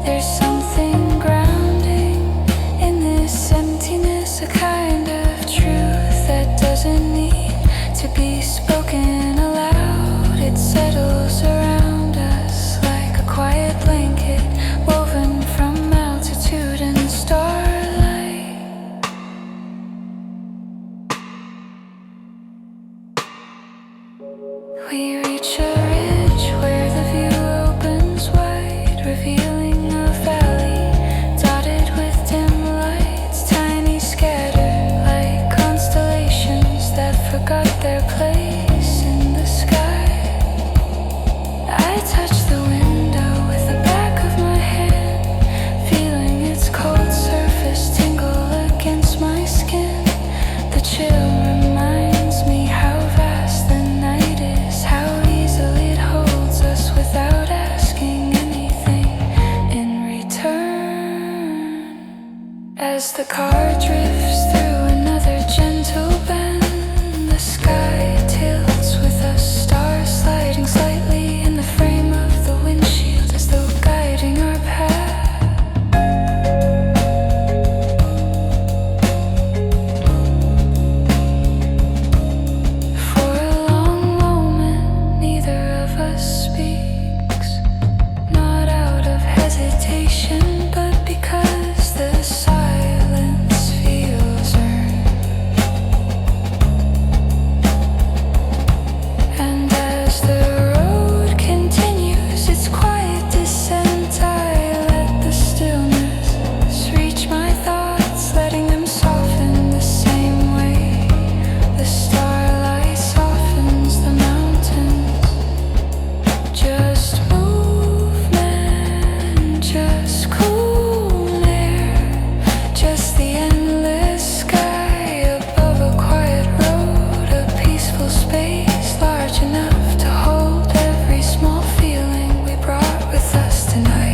There's something grounding in this emptiness, a kind of truth that doesn't need to be spoken aloud. It settles around us like a quiet blanket woven from altitude and starlight. We reach a ridge where the view opens wide, revealing a valley dotted with dim lights, tiny scattered like constellations that forgot their place in the sky. I touch the window with the back of my hand, feeling its cold surface tingle against my skin. The chill reminds me how vast the night is, how easily it holds us without asking anything in return. As the car drifts through another gentle bend, the sky tilts with a star sliding slightly in the frame of the windshield as though guiding our path. For a long moment, neither of us speaks, not out of hesitation, but because the silence feels earned. And as the road continues its quiet descent, I let the stillness reach my thoughts, letting them soften the same way the starlight softens the mountains. Just movement, just cool air, just the endless sky above a quiet road, a peaceful space large enough to hold every small feeling we brought with us tonight.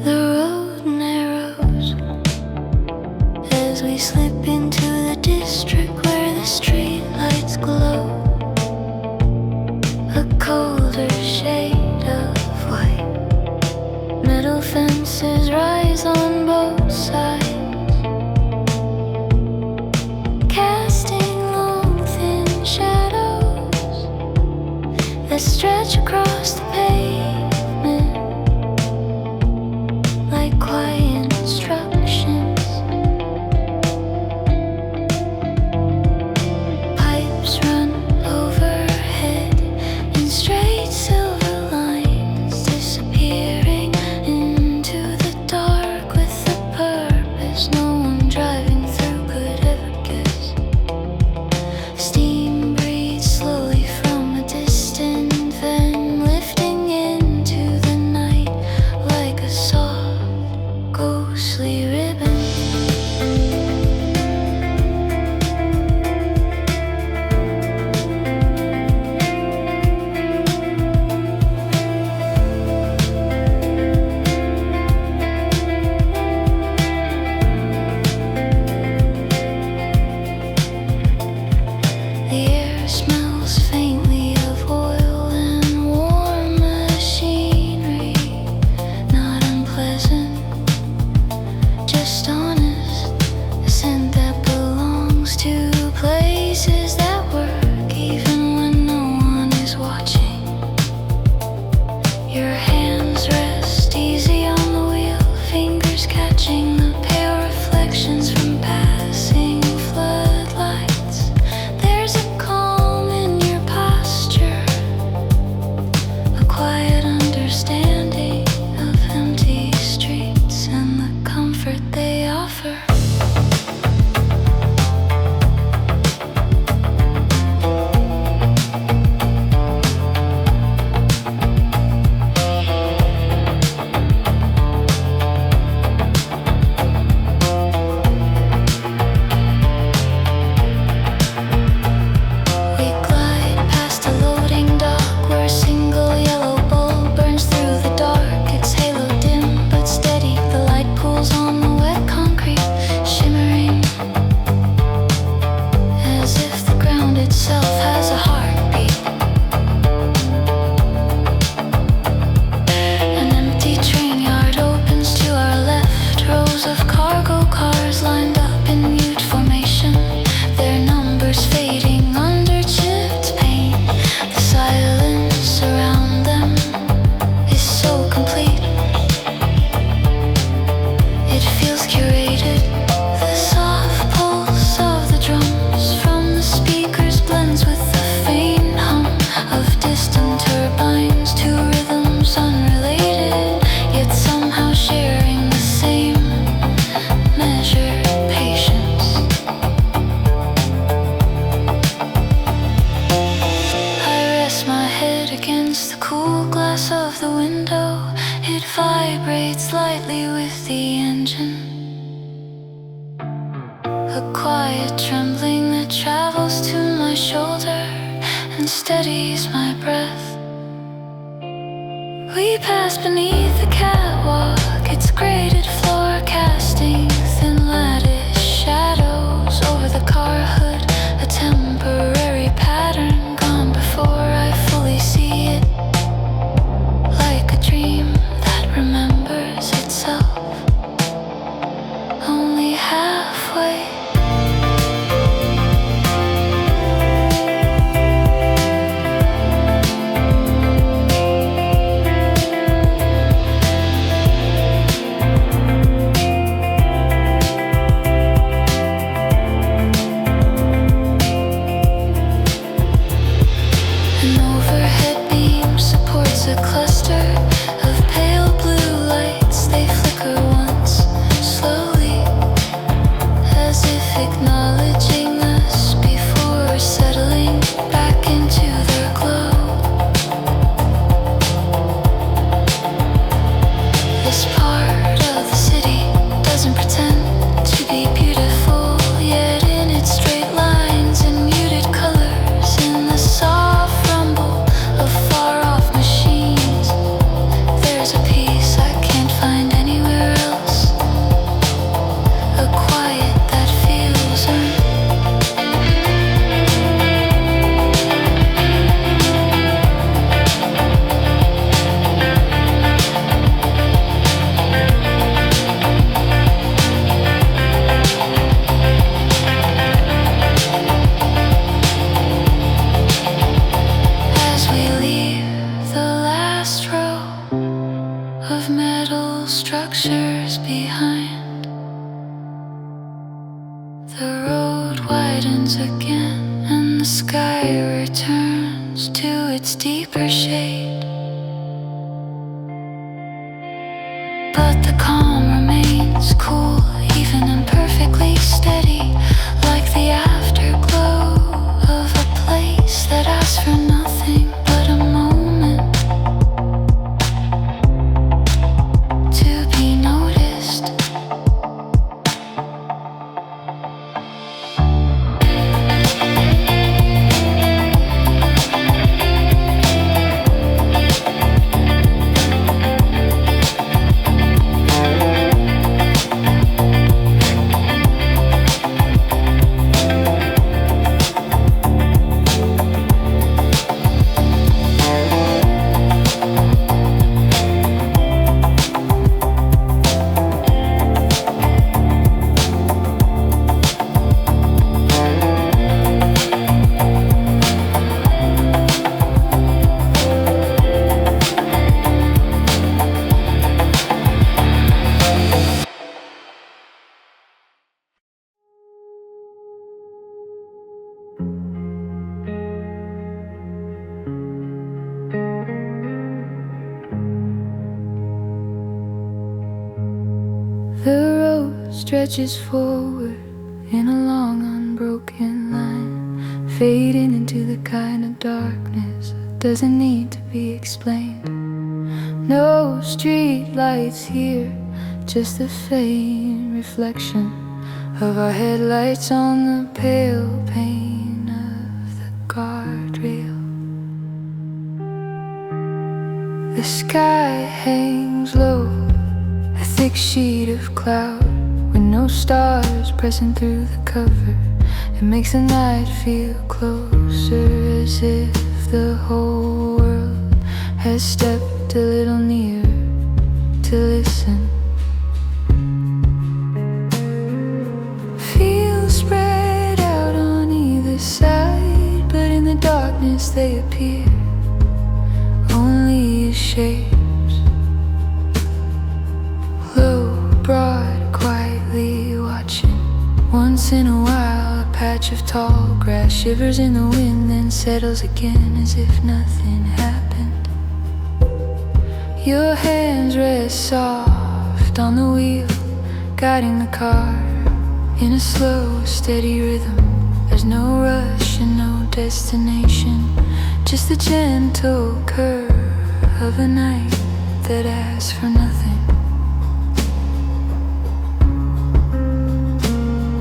The road narrows as we slip into the district where the streetlights glow, a colder shade of white. Metal fences rise on both sides, casting long thin shadows that stretch across the pavement like quiet instructions. Pipes run overhead in straight silver lines, disappearing into the dark with a purpose no one driving through could against the cool glass of the window. It vibrates lightly with the engine. A quiet trembling that travels to my shoulder and steadies my breath. We pass beneath the catwalk, its graded floor casting thin lattice shadows over the car hood. A temporary pattern gone before I fully see it, like a dream that remembers itself only halfway. A cluster of pale blue lights, they flicker once, slowly, as if acknowledging us before settling back into their glow. This part of the city doesn't pretend to be beautiful, yet in its straight lines and muted colors, in the soft rumble of far-off machines, there's a peace I can't find anywhere else, a quiet that feels earned. As we leave the last row of metal structures behind, the road widens again and the sky returns to its deeper shade. But the calm remains cool, even imperfectly steady, like the afterglow of a place that asks for nothing but a moment to be noticed. The road stretches forward in a long unbroken line, fading into the kind of darkness that doesn't need to be explained. No street lights here, just the faint reflection of our headlights on the pale pane of the guardrail. The sky hangs low, a thick sheet of cloud with no stars pressing through the cover. It makes the night feel closer, as if the whole world has stepped a little nearer to listen. Fields spread out on either side, but in the darkness they appear only as shapes. Low, broad, quietly watching. Once in a while a patch of tall grass shivers in the wind, then settles again as if nothing happened. Your hands rest soft on the wheel, guiding the car in a slow, steady rhythm. There's no rush and no destination, just the gentle curve of a night that asks for nothing.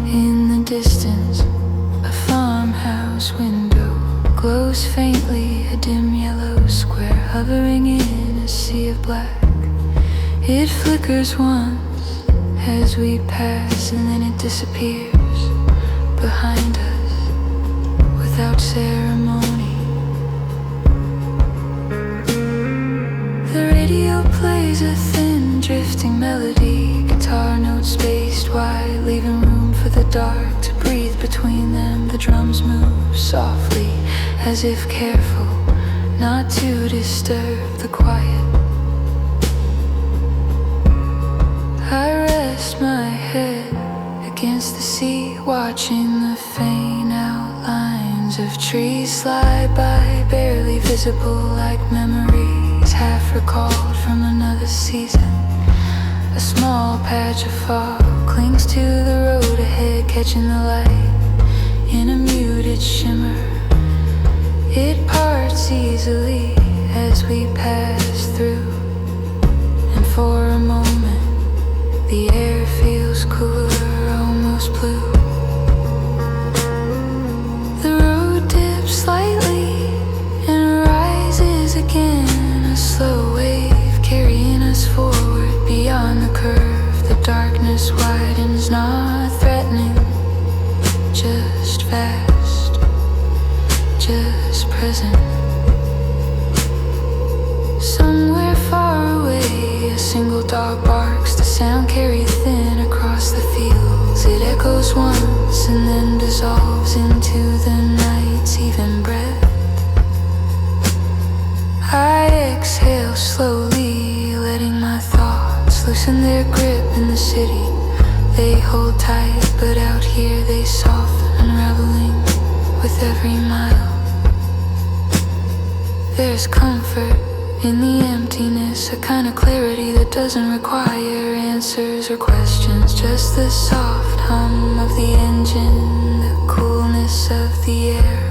In the distance, a farmhouse window glows faintly, a dim yellow square hovering in a sea of black. It flickers once as we pass, and then it disappears behind us without ceremony. The radio plays a thin, drifting melody, guitar notes spaced wide, leaving room for the dark to breathe between them. The drums move softly, as if careful not to disturb the quiet. I rest my head against the sea, watching the faint outlines of trees slide by, barely visible like memories half recalled from another season. A small patch of fog clings to the road ahead, catching the light in a muted shimmer. It parts easily as we pass through, and for a moment the air feels cooler, almost blue. The road dips slightly and rises again, a slow wave carrying us forward beyond the curve. The darkness widens, not threatening, just vast, just present. Somewhere far away, a single dog barks, the sound carried thin across the fields. It echoes once and then dissolves into the night's even breath. I exhale slowly, letting my thoughts loosen their grip in the city. They hold tight, but out here they soften, unraveling with every mile. There's comfort in the emptiness, a kind of clarity that doesn't require answers or questions. Just the soft hum of the engine, the coolness of the air,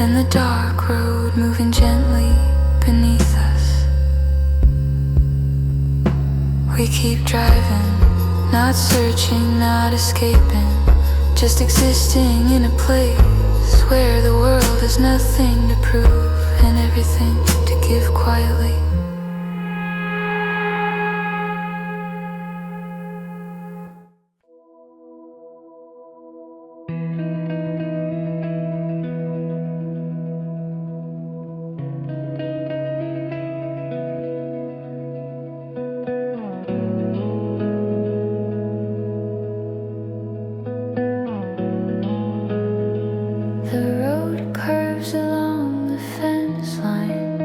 and the dark road moving gently beneath us. We keep driving, not searching, not escaping, just existing in a place where the world has nothing to prove and everything to give quietly. The road curves along the fence line,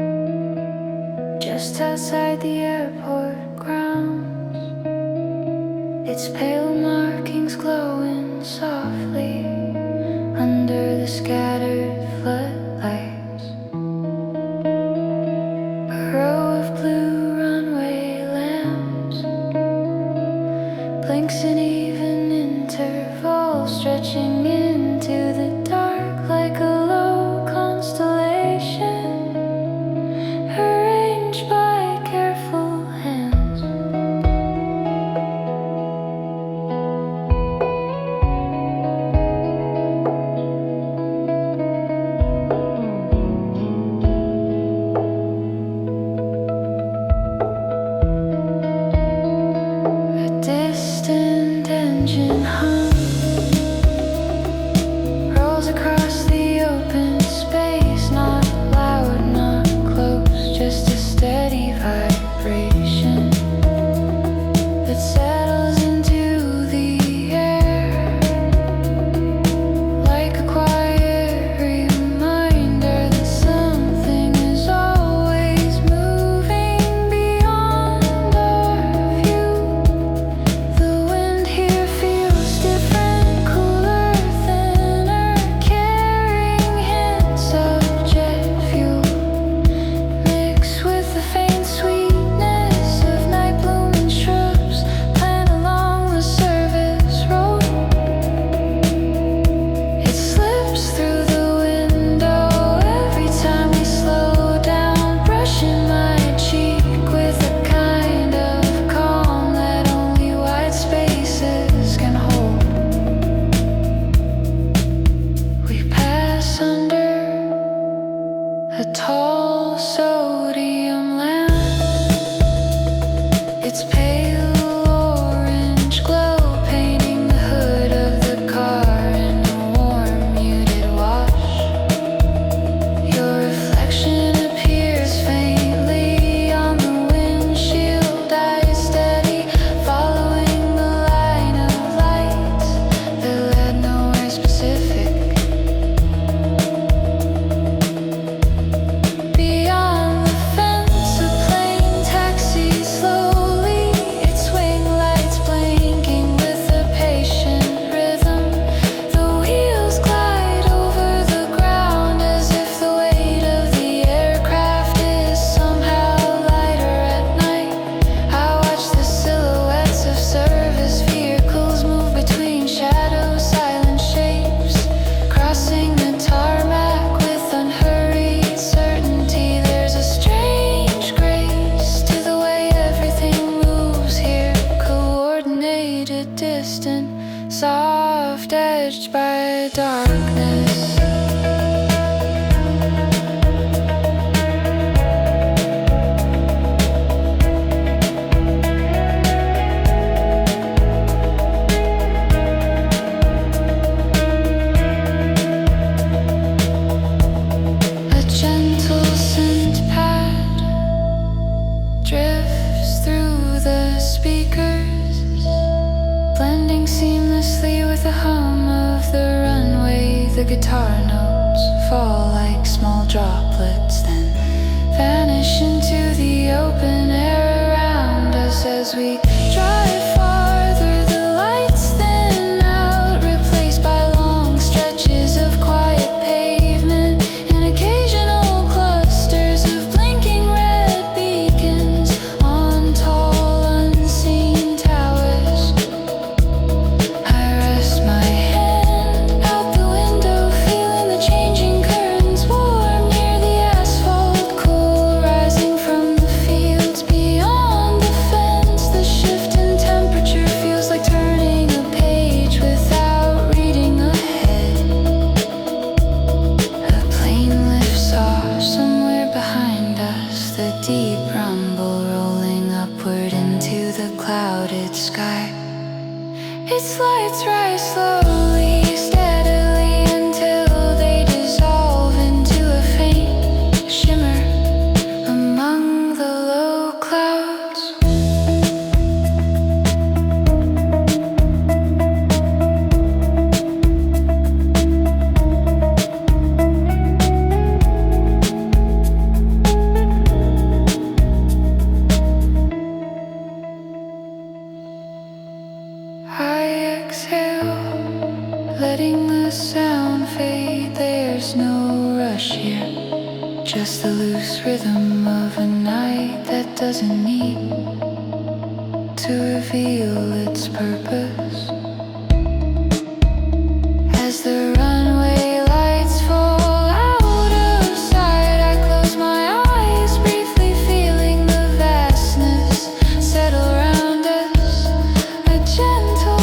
just outside the airport grounds. Its pale markings glowing softly under the scattered floodlights. A row of blue runway lamps blinks in even intervals, stretching into the dark like a low constellation arranged by careful hands. tall sodium lamp. Its pale orange glow painting the hood of the car in a warm muted wash. Your reflection appears faintly on the windshield, eyes steady following the line of lights that led nowhere specific. Beyond the fence, a plane taxies slowly, its wing lights blinking with a patient rhythm. The wheels glide over the ground as if the weight of the aircraft is somehow lighter at night. I watch the silhouettes of service vehicles move between shadows, silent shapes, crossing the tarmac with unhurried certainty. There's a strange grace to the way everything moves here, coordinated, distant, soft edged by darkness. A gentle scent pad drifts through the speakers, blending seamlessly with the hum of the runway. The guitar notes fall like small droplets, then vanish into the open air around us as we drive farther. The lights thin out, replaced by long stretches of quiet pavement and occasional clusters of blinking red beacons on tall unseen towers. I rest my hand out the window, feeling the changing currents, warm near the asphalt, cool rising from the fields. Beyond the fence, the shift in temperature feels like turning a page without reading ahead. A plane lifts off somewhere behind us, the deep rumble rolling upward into the clouded sky. Its lights rise slowly, steadily, until they dissolve into a faint shimmer among the low clouds. I exhale, letting the sound fade. There's no rush here, just the loose rhythm of a night that doesn't need to reveal its purpose. As the runway lights fall out of sight, I close my eyes, briefly feeling the vastness settle around us. A gentle,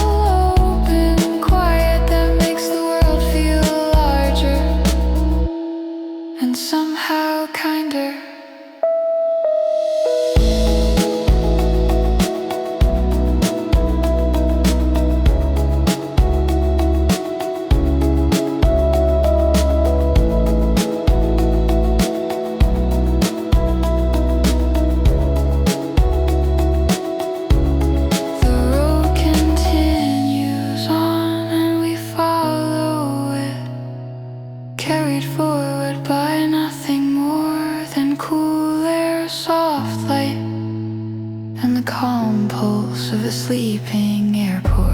open quiet that makes the world feel larger and somehow kinder. The road continues on and we follow it, carried forward by nothing more than cool air, soft light, and the calm pulse of a sleeping airport.